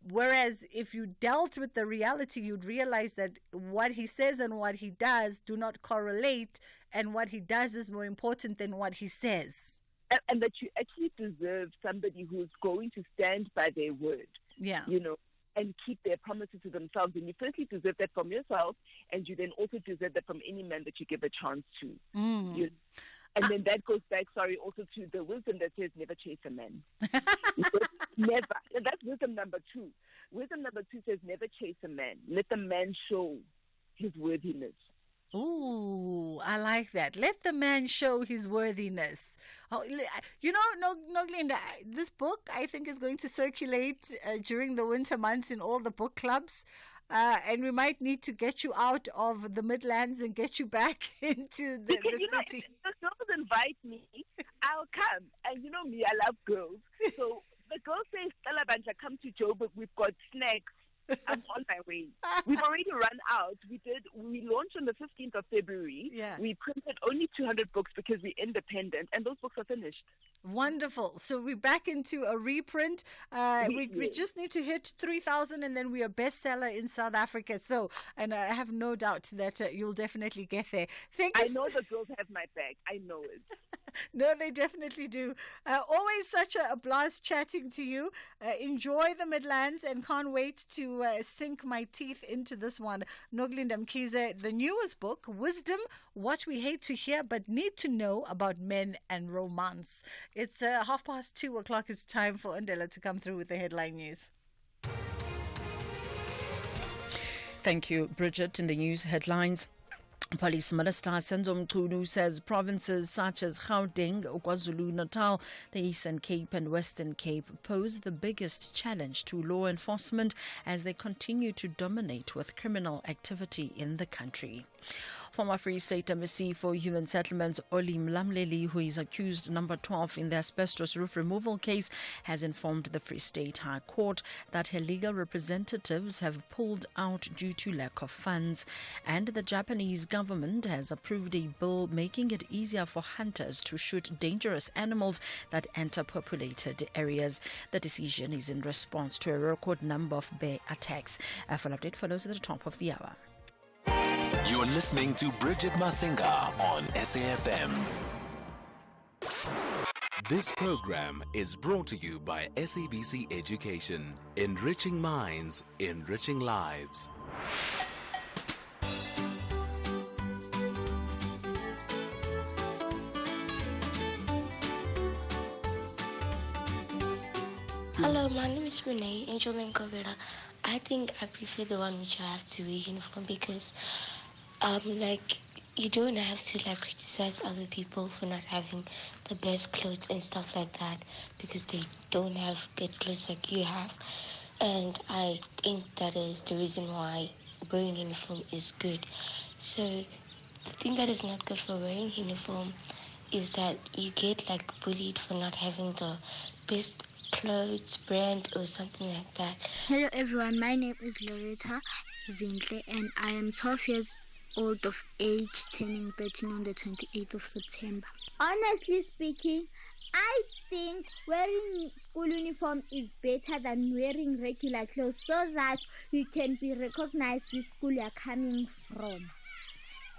Whereas if you dealt with the reality, you'd realize that what he says and what he does do not correlate, and what he does is more important than what he says. And that you actually deserve somebody who's going to stand by their word. Yeah. And keep their promises to themselves. And you firstly deserve that from yourself, and you then also deserve that from any man that you give a chance to. And then that goes back, also to the wisdom that says never chase a man. Never. And that's wisdom number 2. Wisdom number 2 says never chase a man. Let the man show his worthiness. Ooh, I like that. Let the man show his worthiness. Oh, Noglinda, this book I think is going to circulate during the winter months in all the book clubs. And we might need to get you out of the Midlands and get you back into the city. If the girls invite me, I'll come. And you know me, I love girls. So the girls say, Stella Banja, come to Joburg. We've got snacks. I'm on my way. We've already run out. We launched on the 15th of February. Yeah. We printed only 200 books because we're independent, and those books are finished. Wonderful. So we're back into a reprint. We just need to hit 3,000 and then we are bestseller in South Africa. So, and I have no doubt that you'll definitely get there. I know the girls have my back. I know it. No, they definitely do. Always such a blast chatting to you. Enjoy the Midlands and can't wait to sink my teeth into this one. Noglinda Mkhize, the newest book, Wisdom, What We Hate to Hear But Need to Know About Men and Romance. It's 2:30. It's time for Ndela to come through with the headline news. Thank you, Bridget. In the news headlines, Police Minister Senzo Mchunu says provinces such as Gauteng, KwaZulu-Natal, the Eastern Cape and Western Cape pose the biggest challenge to law enforcement as they continue to dominate with criminal activity in the country. Former Free State MEC for Human Settlements Oli Mlamleli, who is accused number 12 in the asbestos roof removal case, has informed the Free State High Court that her legal representatives have pulled out due to lack of funds. And the Japanese government has approved a bill making it easier for hunters to shoot dangerous animals that enter populated areas. The decision is in response to a record number of bear attacks. A full update follows at the top of the hour. You're listening to Bridget Masinga on SAFM. This program is brought to you by SABC Education, enriching minds, enriching lives. Hello, my name is Renee Angel Mankogera. I think I prefer the one which I have to wear uniform because, you don't have to criticize other people for not having the best clothes and stuff like that because they don't have good clothes like you have. And I think that is the reason why wearing uniform is good. So the thing that is not good for wearing uniform is that you get bullied for not having the best clothes brand or something like that. Hello everyone, my name is Loretta Zintle and I am 12 years old of age, turning 13 on the 28th of September. Honestly speaking, I think wearing school uniform is better than wearing regular clothes so that you can be recognized which school you are coming from.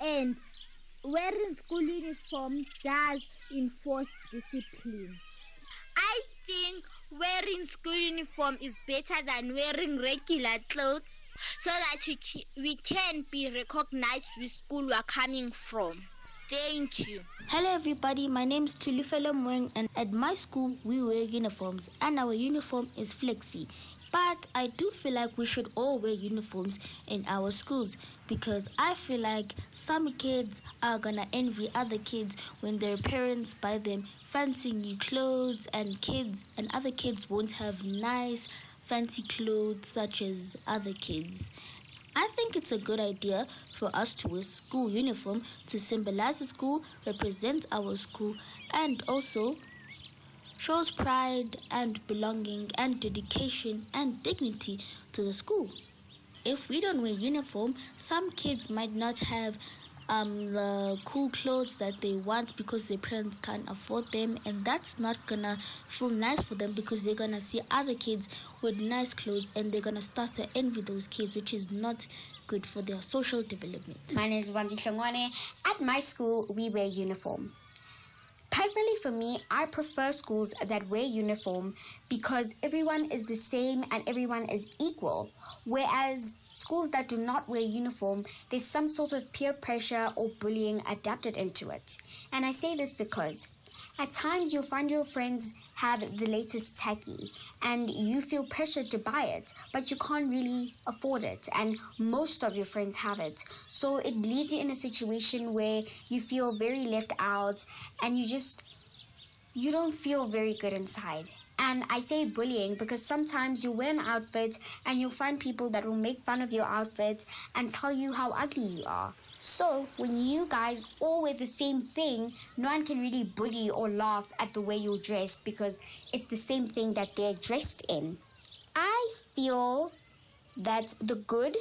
And wearing school uniform does enforce discipline. I think wearing school uniform is better than wearing regular clothes so that we can be recognized which school we are coming from. Thank you. Hello everybody, my name is Tulifelo Mweng and at my school we wear uniforms and our uniform is flexi. But I do feel like we should all wear uniforms in our schools because I feel like some kids are gonna envy other kids when their parents buy them fancy new clothes and other kids won't have nice fancy clothes such as other kids. I think it's a good idea for us to wear school uniform to symbolize the school, represent our school, and also shows pride and belonging and dedication and dignity to the school. If we don't wear uniform, some kids might not have the cool clothes that they want because their parents can't afford them, and that's not gonna feel nice for them because they're gonna see other kids with nice clothes and they're gonna start to envy those kids, which is not good for their social development. My name is Wanzi Shongwane. At my school, we wear uniform. Personally, for me, I prefer schools that wear uniform because everyone is the same and everyone is equal. Whereas schools that do not wear uniform, there's some sort of peer pressure or bullying adapted into it. And I say this because at times you'll find your friends have the latest tacky and you feel pressured to buy it, but you can't really afford it. And most of your friends have it. So it leaves you in a situation where you feel very left out and you don't feel very good inside. And I say bullying because sometimes you wear an outfit and you'll find people that will make fun of your outfit and tell you how ugly you are. So when you guys all wear the same thing, no one can really bully or laugh at the way you're dressed because it's the same thing that they're dressed in. I feel that the good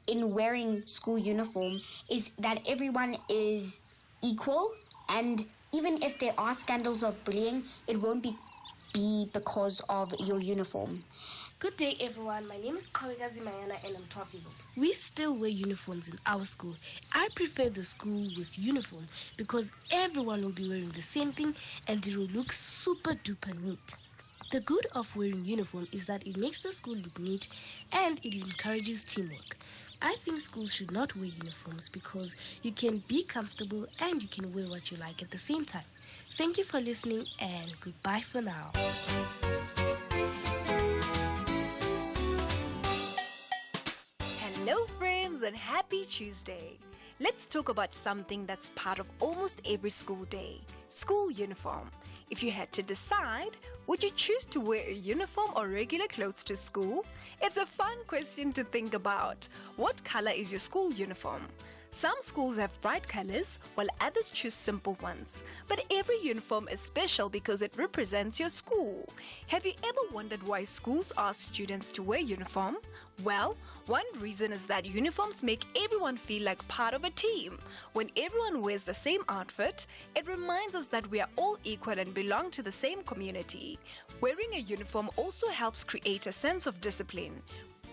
in wearing school uniform is that everyone is equal, and even if there are scandals of bullying, it won't be because of your uniform. Good day, everyone. My name is Kawikazi Mayana and I'm 12 years old. We still wear uniforms in our school. I prefer the school with uniform because everyone will be wearing the same thing and it will look super duper neat. The good of wearing uniform is that it makes the school look neat and it encourages teamwork. I think schools should not wear uniforms because you can be comfortable and you can wear what you like at the same time. Thank you for listening and goodbye for now. Hello friends and happy Tuesday. Let's talk about something that's part of almost every school day, school uniform. If you had to decide, would you choose to wear a uniform or regular clothes to school? It's a fun question to think about. What color is your school uniform? Some schools have bright colors, while others choose simple ones. But every uniform is special because it represents your school. Have you ever wondered why schools ask students to wear uniform? Well, one reason is that uniforms make everyone feel like part of a team. When everyone wears the same outfit, it reminds us that we are all equal and belong to the same community. Wearing a uniform also helps create a sense of discipline.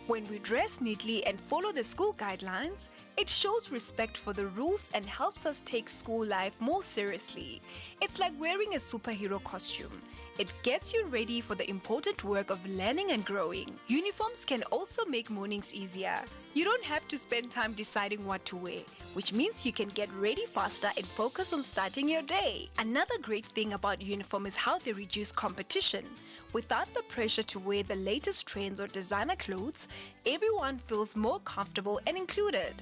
When we dress neatly and follow the school guidelines, it shows respect for the rules and helps us take school life more seriously. It's like wearing a superhero costume. It gets you ready for the important work of learning and growing. Uniforms can also make mornings easier. You don't have to spend time deciding what to wear, which means you can get ready faster and focus on starting your day. Another great thing about uniform is how they reduce competition. Without the pressure to wear the latest trends or designer clothes, everyone feels more comfortable and included.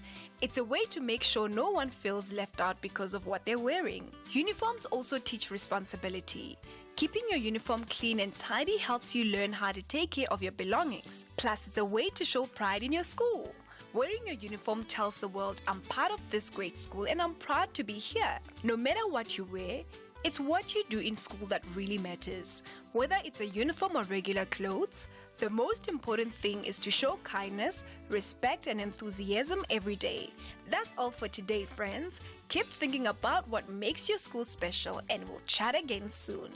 It's a way to make sure no one feels left out because of what they're wearing. Uniforms also teach responsibility. Keeping your uniform clean and tidy helps you learn how to take care of your belongings. Plus, it's a way to show pride in your school. Wearing your uniform tells the world, I'm part of this great school and I'm proud to be here. No matter what you wear, it's what you do in school that really matters. Whether it's a uniform or regular clothes, the most important thing is to show kindness, respect, and enthusiasm every day. That's all for today, friends. Keep thinking about what makes your school special, and we'll chat again soon.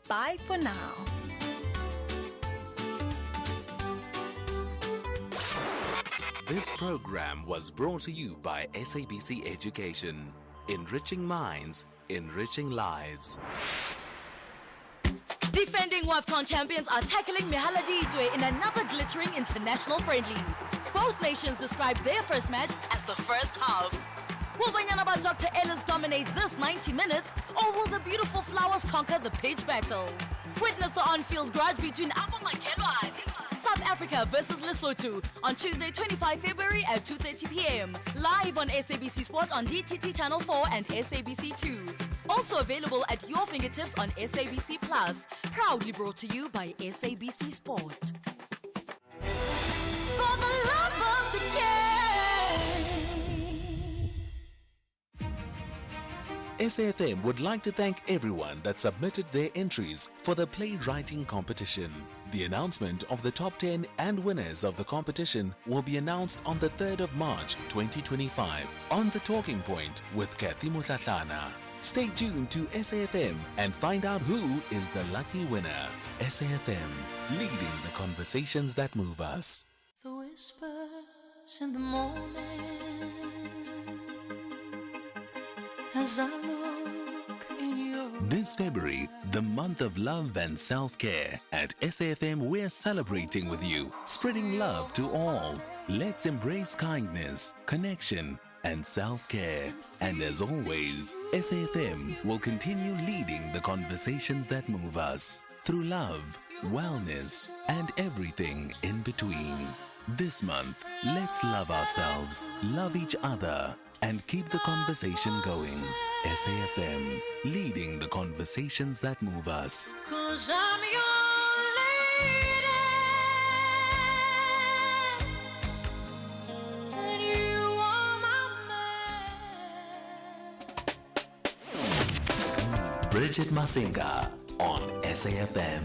Bye for now. This program was brought to you by SABC Education. Enriching minds, enriching lives. Defending WAFCON champions are tackling Mehaladitwe in another glittering international friendly. Both nations describe their first match as the first half. Will Banyana by Dr. Ellis dominate this 90 minutes, or will the beautiful flowers conquer the pitch battle? Witness the on-field grudge between Abu Makelwa, South Africa versus Lesotho on Tuesday, 25 February at 2:30 p.m. Live on SABC Sport on DTT Channel 4 and SABC 2. Also available at your fingertips on SABC Plus. Proudly brought to you by SABC Sport. For the love of the game. SAFM would like to thank everyone that submitted their entries for the playwriting competition. The announcement of the top 10 and winners of the competition will be announced on the 3rd of March 2025 on The Talking Point with Kathy Mutlatlana. Stay tuned to SAFM and find out who is the lucky winner. SAFM, leading the conversations that move us. The whispers in the morning as I look in your This February, the month of love and self-care, at SAFM we're celebrating with you, spreading love to all. Let's embrace kindness, connection, and self-care. And as always, SAFM will continue leading the conversations that move us through love, wellness, and everything in between. This month, let's love ourselves, love each other, and keep the conversation going. SAFM, leading the conversations that move us. 'Cause I'm your lady and you are my man. Bridget Masinga on SAFM.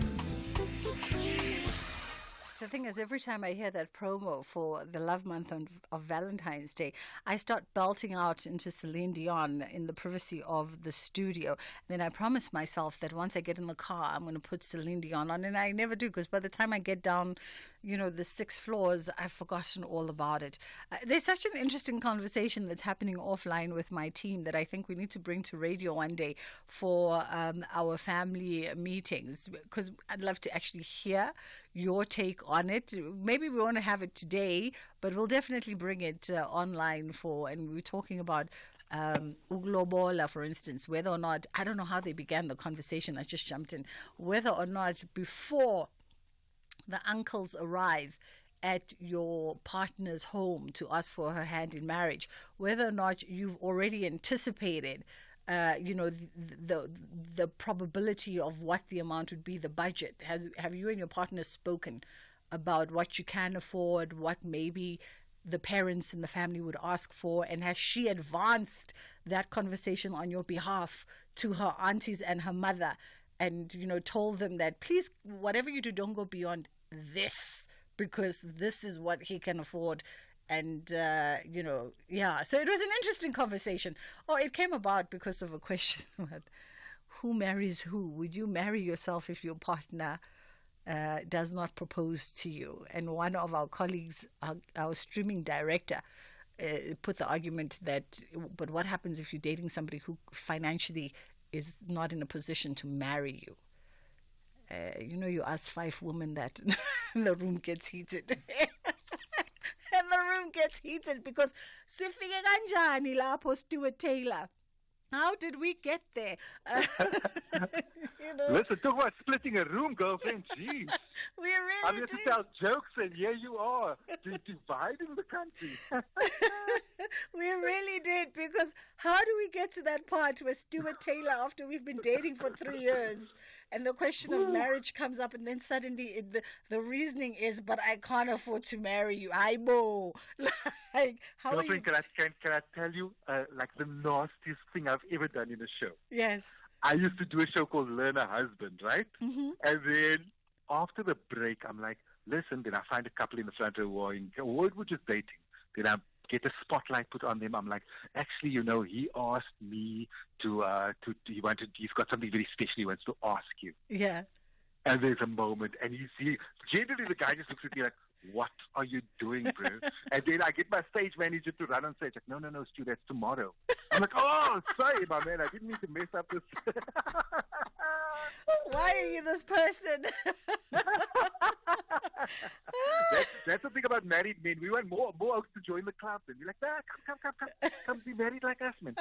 The thing is, every time I hear that promo for the love month of Valentine's Day, I start belting out into Celine Dion in the privacy of the studio. Then I promise myself that once I get in the car, I'm going to put Celine Dion on, and I never do, because by the time I get down, the 6 floors, I've forgotten all about it. There's such an interesting conversation that's happening offline with my team that I think we need to bring to radio one day for our family meetings, because I'd love to actually hear your take on it. Maybe we won't have it today, but we'll definitely bring it online and we're talking about Uglobola, for instance, whether or not, I don't know how they began the conversation, I just jumped in, whether or not before the uncles arrive at your partner's home to ask for her hand in marriage, whether or not you've already anticipated the probability of what the amount would be, the budget. Have you and your partner spoken about what you can afford, what maybe the parents in the family would ask for, and has she advanced that conversation on your behalf to her aunties and her mother, and told them that, please, whatever you do, don't go beyond this, because this is what he can afford. And so it was an interesting conversation. It came about because of a question about who marries who. Would you marry yourself if your partner does not propose to you. And one of our colleagues, our streaming director, put the argument that, but what happens if you're dating somebody who financially is not in a position to marry you? You ask 5 women that, and the room gets heated. And the room gets heated because sifike kanjani lapho Stuart Taylor? How did we get there? Listen, talk about splitting a room, girlfriend. Jeez. We really I'm here to tell jokes, and here you are, dividing the country. We really did, because how do we get to that part where Stuart Taylor, after we've been dating for 3 years, and the question of marriage comes up, and then suddenly the reasoning is, but I can't afford to marry you. Aibo. Like, how Girlfriend, are you? can I tell you, like the nastiest thing I've ever done in a show? Yes. I used to do a show called Learn a Husband, right? Mm-hmm. And then after the break, I'm like, listen, then I find a couple in the front row who are just dating. Then I get a spotlight put on them. I'm like, actually, he asked me he's got something very special he wants to ask you. Yeah. And there's a moment, and generally the guy just looks at me like, what are you doing, bro? And then I get my stage manager to run on stage. Like, no, Stu, that's tomorrow. I'm like, oh, sorry, my man. I didn't mean to mess up this. Why are you this person? That's the thing about married men. We want more oaks to join the club. And we're like, come be married like us, man.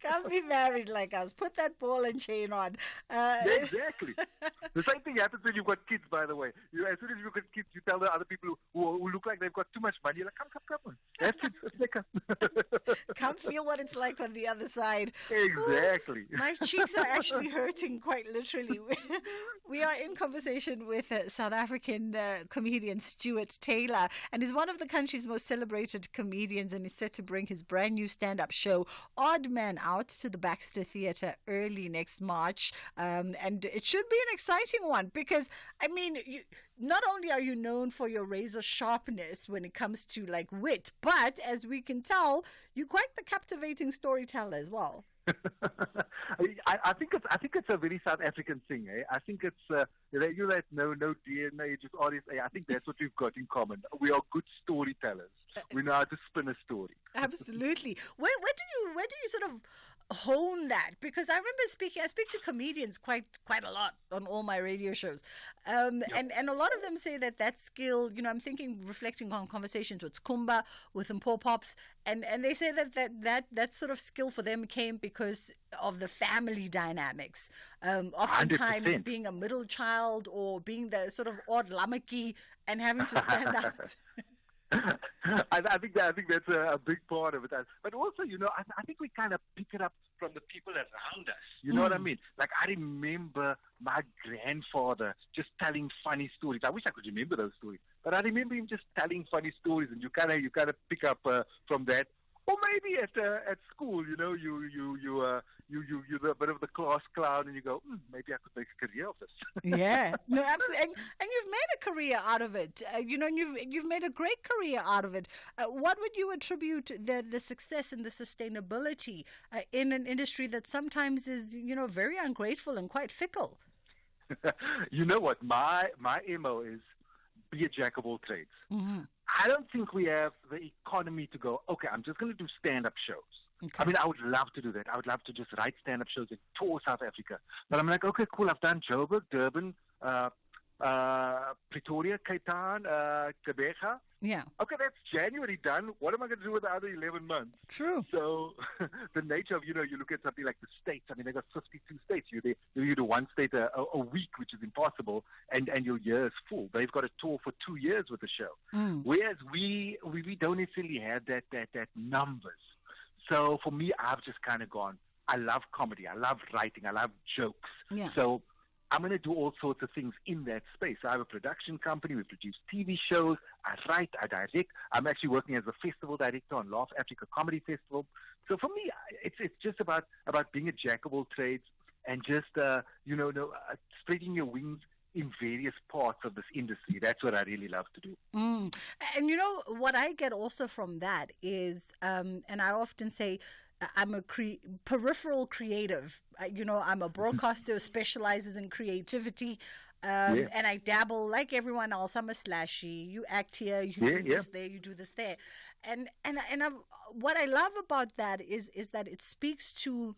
Come be married like us. Put that ball and chain on. Exactly. The same thing happens when you've got kids, by the way. As soon as you've got kids, you tell the other people who look like they've got too much money, you're like, come on. That's it. Let's make up. Come feel what it's like on the other side. Exactly. My cheeks are actually hurting, quite literally. We are in conversation with South African comedian Stuart Taylor, and he's one of the country's most celebrated comedians, and is set to bring his brand new stand-up show, Odd Man Out, to the Baxter Theatre early next March. And it should be an exciting one because, not only are you known for your razor sharpness when it comes to like wit, but as we can tell, you're quite the captivating storyteller as well. I think it's a very South African thing. I think it's you that no DNA, just RSA. I think that's what we've got in common. We are good storytellers. We know how to spin a story. Absolutely. Where do you sort of hone that? Because I remember I speak to comedians quite a lot on all my radio shows, and a lot of them say that skill, I'm reflecting on conversations with Skumba, with Mpo Pops, and they say that sort of skill for them came because of the family dynamics, oftentimes 100%. being a middle child or being the sort of odd lamaki and having to stand out. I think that's a big part of it. But also, I think we kind of pick it up from the people around us. You know what I mean? Like, I remember my grandfather just telling funny stories. I wish I could remember those stories, but I remember him just telling funny stories, and you kind of pick up from that. Or maybe at school, you're a bit of the class clown, and you go, maybe I could make a career of this. Yeah, no, absolutely, and you've made a career out of it. And you've made a great career out of it. What would you attribute the success and the sustainability in an industry that sometimes is, very ungrateful and quite fickle? You know what? My MO is be a jack of all trades. Mm-hmm. I don't think we have the economy to go, okay, I'm just going to do stand-up shows. Okay. I would love to do that. I would love to just write stand-up shows and tour South Africa. But I'm like, okay, cool, I've done Joburg, Durban, Pretoria, Cape Town, Gqeberha. Yeah. Okay, that's January done. What am I going to do with the other 11 months? True. So the nature of, you look at something like the states. They got 52 states. You do one state a week, which is impossible, and your year is full. They've got a tour for 2 years with the show. Whereas we don't necessarily have that numbers. So for me, I've just kind of gone, I love comedy. I love writing. I love jokes. Yeah. So I'm going to do all sorts of things in that space. I have a production company. We produce TV shows. I write. I direct. I'm actually working as a festival director on Laugh Africa Comedy Festival. So for me, it's just about being a jack of all trades and just, spreading your wings in various parts of this industry. That's what I really love to do. And what I get also from that is, and I often say, I'm a peripheral creative. I'm a broadcaster who specializes in creativity. And I dabble like everyone else. I'm a slashy. You act here, you do this there, you do this there. And what I love about that is that it speaks to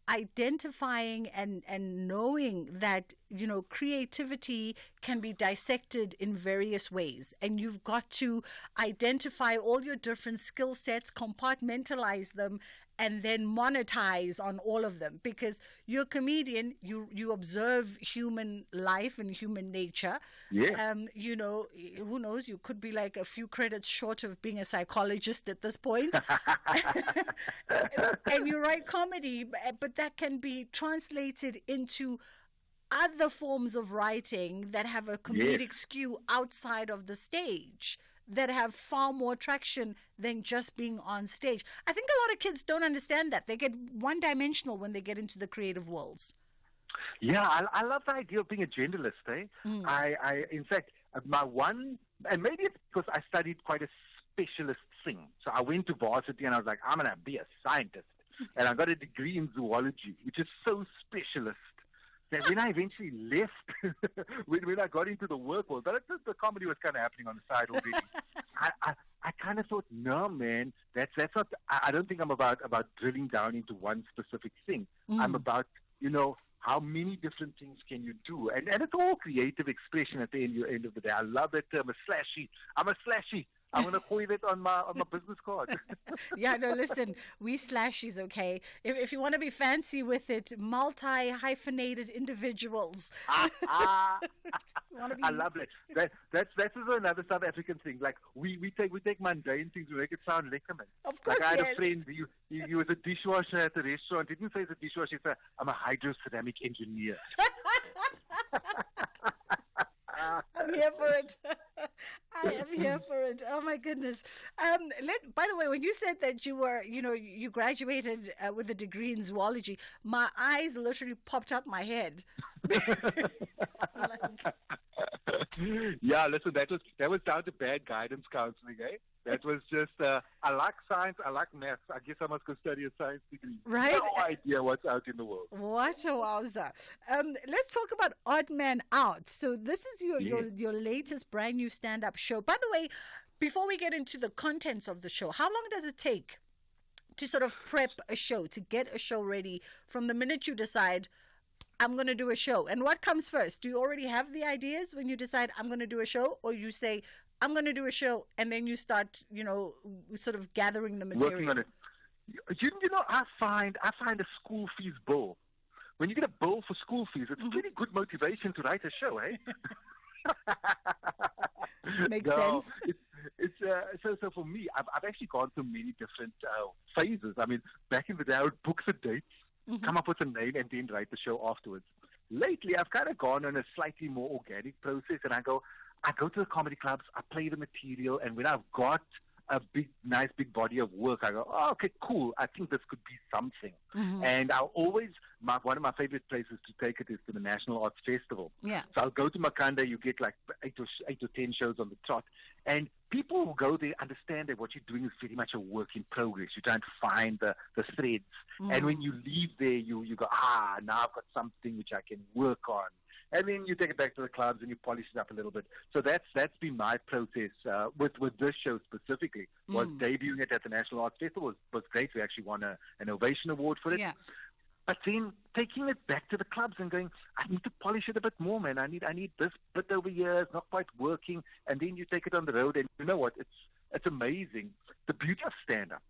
identifying and knowing that, creativity can be dissected in various ways, and you've got to identify all your different skill sets, compartmentalize them, and then monetize on all of them, because you're a comedian, you observe human life and human nature. Who knows, you could be like a few credits short of being a psychologist at this point. And you write comedy, but that can be translated into other forms of writing that have a comedic skew outside of the stage, that have far more traction than just being on stage. I think a lot of kids don't understand that. They get one-dimensional when they get into the creative worlds. Yeah, I love the idea of being a generalist, eh? I in fact, my one, and maybe it's because I studied quite a specialist thing. So I went to varsity and I was like, I'm going to be a scientist. And I got a degree in zoology, which is so specialist that when I eventually left, when I got into the work world, but the comedy was kind of happening on the side already. I kind of thought, no, man, that's not. I don't think I'm about drilling down into one specific thing. I'm about, how many different things can you do, and it's all creative expression at the end of the day. I love that term, I'm a slashy. I'm going to call it on my business card. Yeah, no, listen, we slashies, okay? If you want to be fancy with it, multi-hyphenated individuals. I love it. That's also another South African thing. Like, we take mundane things, we make it sound lekker, man. Of course, like, I had a friend, he was a dishwasher at the restaurant. He didn't say he's a dishwasher, he said, I'm a hydroceramic engineer. I'm here for it. I am here for it. Oh my goodness. By the way, when you said that you were, you graduated with a degree in zoology, my eyes literally popped out my head. Yeah, listen, that was down to bad guidance counseling, eh? That was just, I like science, I like maths. I guess I must go study a science degree. Right? No idea what's out in the world. What a wowza. Let's talk about Odd Man Out. So this is your latest brand new stand-up show. By the way, before we get into the contents of the show, how long does it take to sort of prep a show, to get a show ready from the minute you decide, I'm going to do a show? And what comes first? Do you already have the ideas when you decide I'm going to do a show, or you say, I'm going to do a show, and then you start, sort of gathering the material? Working on it. I find a school fees bill. When you get a bill for school fees, it's pretty good motivation to write a show, eh? Makes sense. So for me, I've actually gone through many different phases. I mean, back in the day, I would book the dates, come up with a name, and then write the show afterwards. Lately, I've kind of gone on a slightly more organic process, and I go to the comedy clubs, I play the material, and when I've got a nice big body of work, I go, oh, okay, cool, I think this could be something. And I'll always, one of my favorite places to take it is to the National Arts Festival. Yeah. So I'll go to Makanda, you get like 8 or 10 shows on the trot, and people who go there understand that what you're doing is very much a work in progress. You're trying to find the threads. And when you leave there, you go, now I've got something which I can work on. And then you take it back to the clubs and you polish it up a little bit. So that's been my process with this show specifically. Was debuting it at the National Arts Festival was great. We actually won an Ovation Award for it. Yeah. But then taking it back to the clubs and going, I need to polish it a bit more, man. I need this bit over here. It's not quite working. And then you take it on the road, and you know what? It's amazing. The beauty of stand-up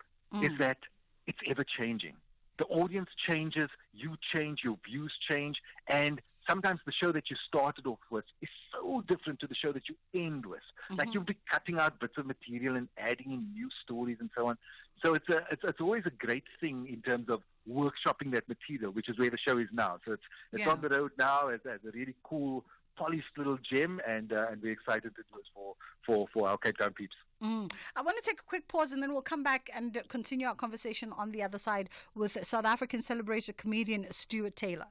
is that it's ever changing. The audience changes, you change, your views change, and sometimes the show that you started off with is so different to the show that you end with. Like you'll be cutting out bits of material and adding in new stories and so on. So it's always a great thing in terms of workshopping that material, which is where the show is now. So it's on the road now as a really cool, polished little gem, and we're excited to do it for our Cape Town peeps. I want to take a quick pause, and then we'll come back and continue our conversation on the other side with South African celebrated comedian Stuart Taylor.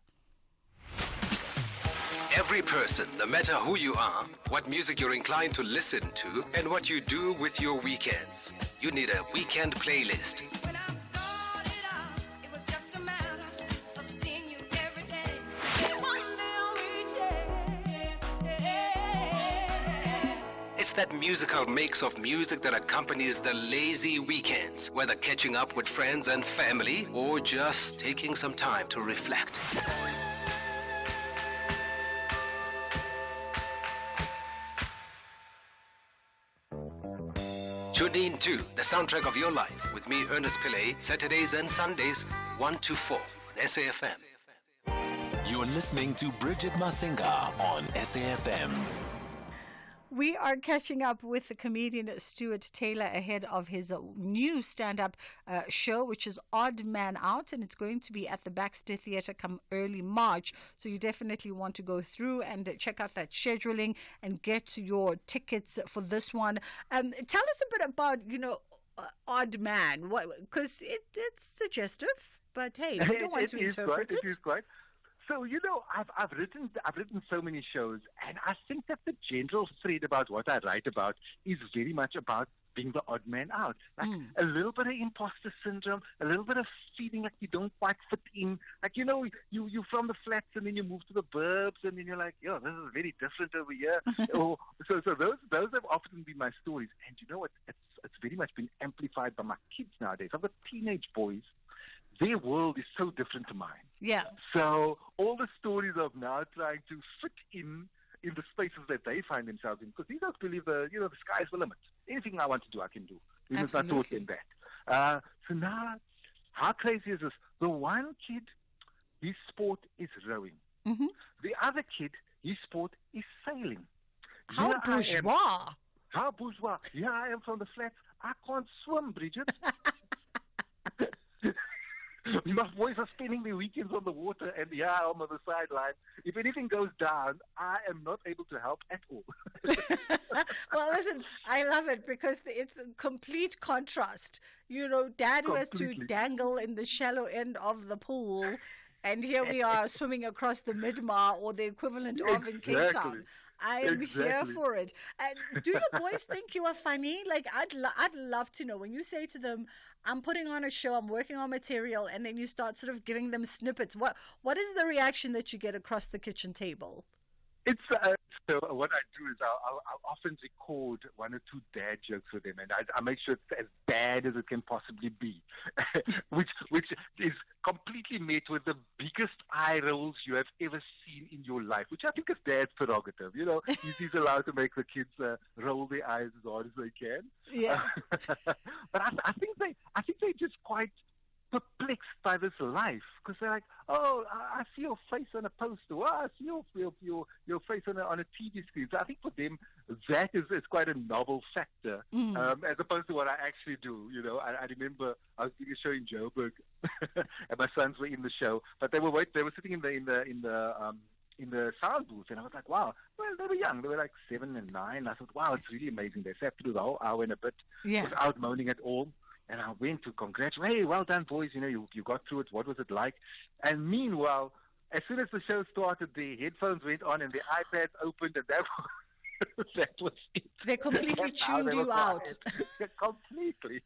Every person, no matter who you are, what music you're inclined to listen to, and what you do with your weekends, you need a weekend playlist. that musical mix of music that accompanies the lazy weekends, whether catching up with friends and family or just taking some time to reflect. Tune in to The Soundtrack of Your Life with me, Ernest Pillay, Saturdays and Sundays, 1 to 4 on SAFM. You're listening to Bridget Masinga on SAFM. We are catching up with the comedian Stuart Taylor ahead of his new stand-up show, which is Odd Man Out, and it's going to be at the Baxter Theatre come early March. So you definitely want to go through and check out that scheduling and get your tickets for this one. Tell us a bit about, Odd Man, because it's suggestive, but hey, we don't want to interpret it. It is quite. So, I've written so many shows, and I think that the general thread about what I write about is very much about being the odd man out. Like a little bit of imposter syndrome, a little bit of feeling like you don't quite fit in. Like, you're from the flats and then you move to the burbs and then you're like, this is very different over here. So those have often been my stories. And you know what? It's very much been amplified by my kids nowadays. I've got teenage boys. Their world is so different to mine. Yeah. So all the stories of now trying to fit in the spaces that they find themselves in, because these guys believe the sky's the limit. Anything I want to do, I can do. We must not talk in that. So now, how crazy is this? The one kid, his sport is rowing. Mm-hmm. The other kid, his sport is sailing. How bourgeois. How bourgeois. Here I am from the flats. I can't swim, Bridget. My boys are spending their weekends on the water, and I'm on the sideline. If anything goes down, I am not able to help at all. Well, listen, I love it because it's a complete contrast. Dad who has to dangle in the shallow end of the pool, and here we are swimming across the Midmar or the equivalent of in Cape Town. I am here for it. Do the boys think you are funny? Like, I'd love to know when you say to them, I'm putting on a show, I'm working on material, and then you start sort of giving them snippets. What is the reaction that you get across the kitchen table? It's so what I do is I'll often record one or two dad jokes with them, and I make sure it's as bad as it can possibly be, which is completely met with the biggest eye rolls you have ever seen in your life, which I think is dad's prerogative. He's allowed to make the kids roll their eyes as hard as they can. Yeah. But I think they're just quite perplexed by this life, because they're like, I see your face on a poster, I see your face on a TV screen. So I think for them that is quite a novel factor, as opposed to what I actually do. I remember I was doing a show in Joburg, and my sons were in the show, but they were sitting in the sound booth, and I was like, wow. Well, they were young. They were like 7 and 9. I thought, wow, it's really amazing. They sat through the whole hour and a bit without moaning at all. And I went to congratulate, hey, well done, boys. You got through it. What was it like? And meanwhile, as soon as the show started, the headphones went on and the iPads opened, and that was it. They completely tuned you out. Completely.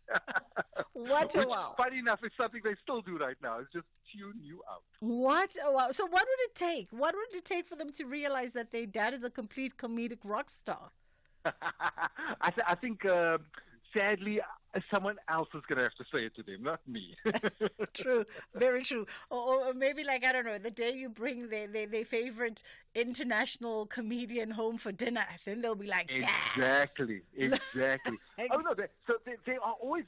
What a wow. Funny enough, it's something they still do right now. It's just tune you out. What a wow. So what would it take? What would it take for them to realize that their dad is a complete comedic rock star? I think... sadly, someone else is going to have to say it to them, not me. True, very true. Or maybe, like, I don't know, the day you bring their favorite international comedian home for dinner, then they'll be like, Dad. Exactly. Oh, no, there are always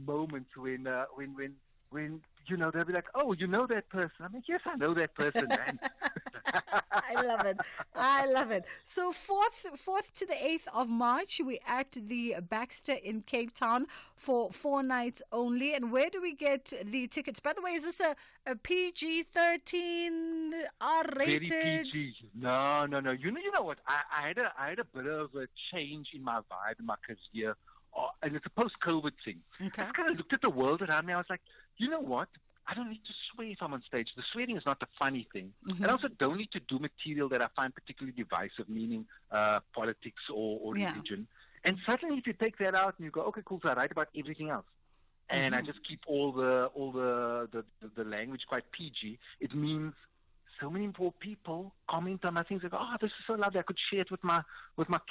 moments when they'll be like, oh, you know that person? I mean, yes, I know that person, man. I love it. So 4th to the 8th of March, we're at the Baxter in Cape Town for 4 nights only. And where do we get the tickets? By the way, is this a PG-13 R-rated? Very PG. No. You know what? I had a bit of a change in my vibe in my career, and it's a post-COVID thing. Okay. I kind of looked at the world around me. I was like, you know what? I don't need to swear if I'm on stage. The swearing is not the funny thing. Mm-hmm. And I also don't need to do material that I find particularly divisive, meaning politics or religion. And suddenly if you take that out and you go, okay, cool, so I write about everything else. And I just keep all the language quite PG. It means so many more people comment on my things. Like, oh, this is so lovely. I could share it with my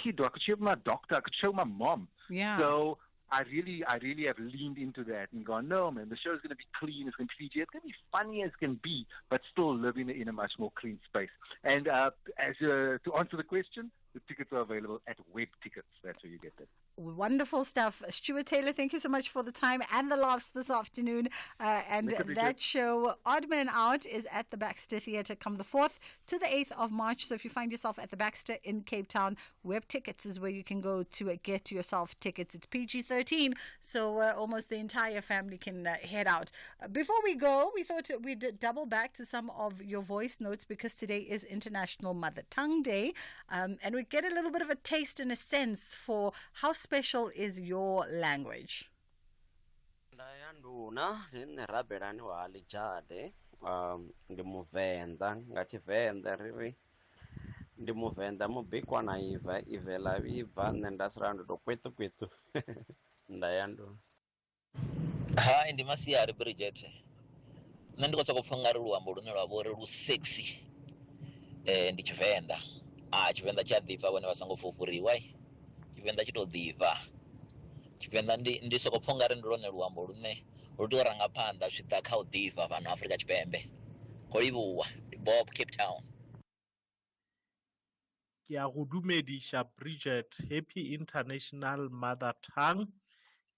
kid, or I could share it with my doctor. I could show my mom. Yeah. So I really have leaned into that and gone, no, man, the show's going to be clean. It's going to be PG. It's going to be funny as can be, but still living in a much more clean space. And to answer the question, the tickets are available at Web Tickets. That's where you get them. Wonderful stuff. Stuart Taylor, thank you so much for the time and the laughs this afternoon. And that show, Odd Man Out, is at the Baxter Theatre come the 4th to the 8th of March. So if you find yourself at the Baxter in Cape Town, Web Tickets is where you can go to get yourself tickets. It's PG-13, so almost the entire family can head out. Before we go, we thought we'd double back to some of your voice notes because today is International Mother Tongue Day. And we'd get a little bit of a taste and a sense for how special is your language. Ndayanduna rabelani walijade ndimuvenda ngati venda riri ndimuvenda mubikwa na ivela viva nendasirando dokwetu ndayanduna. Hi, ndimasiyari Bridget. Nandikosa kufunga ruwambo lune lwavori lu sexy. Ndichivenda. Chivenda cha diva wene vasangofufuriwa. Chivenda chito diva. Chivenda ndisokofunga lone luwambo lune lutoranga panda swita kha diva vanu Africa Chipembe. Kolibuwa, Bob Cape Town. Ke a go dumedisha Bridget. Happy International Mother Tongue.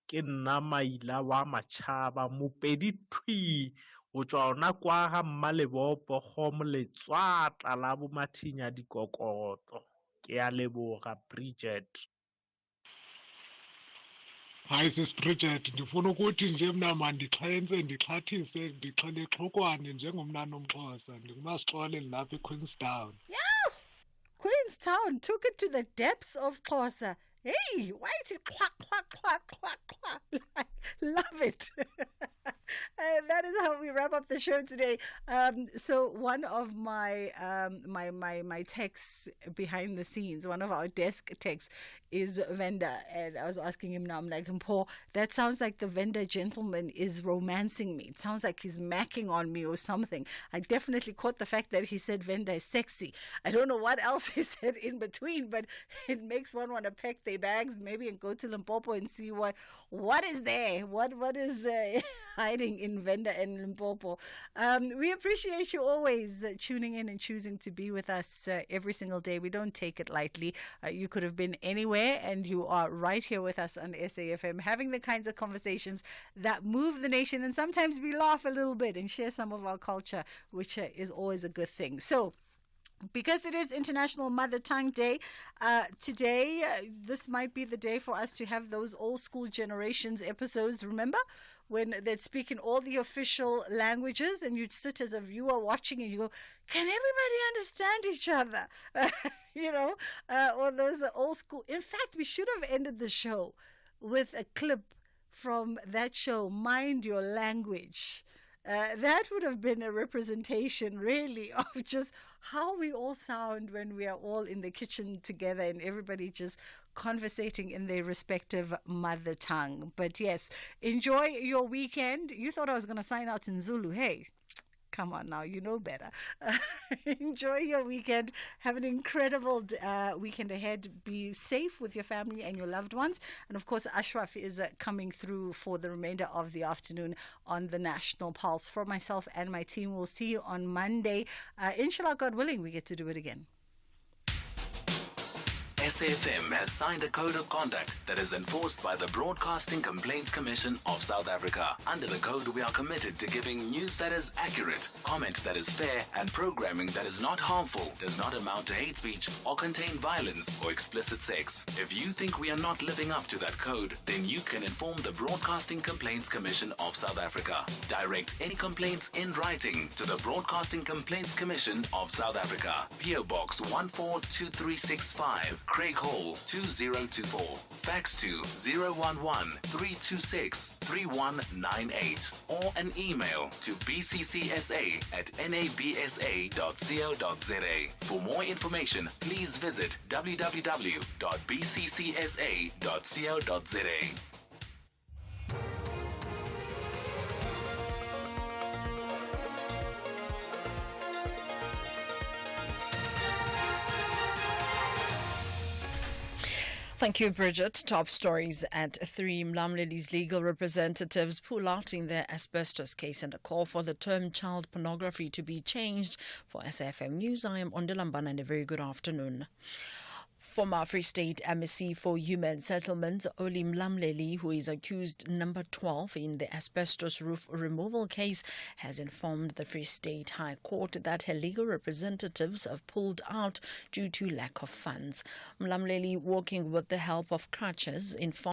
Ke nna Maila wa Matšhaba Mopedi Thwi go tswa ona kwa ga Mmalebopo Kgomo Letswatla la Bomathinya Dikokoto. Ke a leboga Bridget. Hi sis Bridget, ndifuna ukuthi nje mna mandixhenze ndixhathise ndixhele exhokwane njengomnana omXhosa ndingumasixole ndilapha eQueenstown. Yeah! Queenstown took it to the depths of Xhosa. Hey, why is it quack, quack, quack, quack, quack? Love it. That is how we wrap up the show today. So one of my my texts behind the scenes, one of our desk texts is Venda, and I was asking him now, I'm like, Paul, that sounds like the Venda gentleman is romancing me. It sounds like he's macking on me or something. I definitely caught the fact that he said Venda is sexy. I don't know what else he said in between, but it makes one want to pack their bags maybe and go to Limpopo and see what is there, what is hiding in Venda and Limpopo. We appreciate you always tuning in and choosing to be with us every single day. We don't take it lightly. You could have been anywhere, and you are right here with us on SAFM, having the kinds of conversations that move the nation, and sometimes we laugh a little bit and share some of our culture, which is always a good thing. So because it is International Mother Tongue Day, today, this might be the day for us to have those old school generations episodes, remember? When they'd speak in all the official languages and you'd sit as a viewer watching and you go, can everybody understand each other? Or those old school. In fact, we should have ended the show with a clip from that show, Mind Your Language. That would have been a representation, really, of just how we all sound when we are all in the kitchen together and everybody just conversating in their respective mother tongue. But yes, enjoy your weekend. You thought I was going to sign out in Zulu. Hey, come on now, you know better. Enjoy your weekend. Have an incredible weekend ahead. Be safe with your family and your loved ones. And of course, Ashraf is coming through for the remainder of the afternoon on the National Pulse. For myself and my team, we'll see you on Monday. Inshallah, God willing, we get to do it again. SAFM has signed a code of conduct that is enforced by the Broadcasting Complaints Commission of South Africa. Under the code, we are committed to giving news that is accurate, comment that is fair, and programming that is not harmful, does not amount to hate speech, or contain violence or explicit sex. If you think we are not living up to that code, then you can inform the Broadcasting Complaints Commission of South Africa. Direct any complaints in writing to the Broadcasting Complaints Commission of South Africa. PO Box 142365. Craig Hall 2024. Fax to 011-326-3198 or an email to bccsa@nabsa.co.za. For more information, please visit www.bccsa.co.za. Thank you, Bridget. Top stories at 3. Mlamleli's legal representatives pull out in their asbestos case and a call for the term child pornography to be changed. For SAFM News, I am Ondilambana and a very good afternoon. Former Free State MEC for Human Settlements, Oli Mlamleli, who is accused number 12 in the asbestos roof removal case, has informed the Free State High Court that her legal representatives have pulled out due to lack of funds. Mlamleli, working with the help of crutches, informed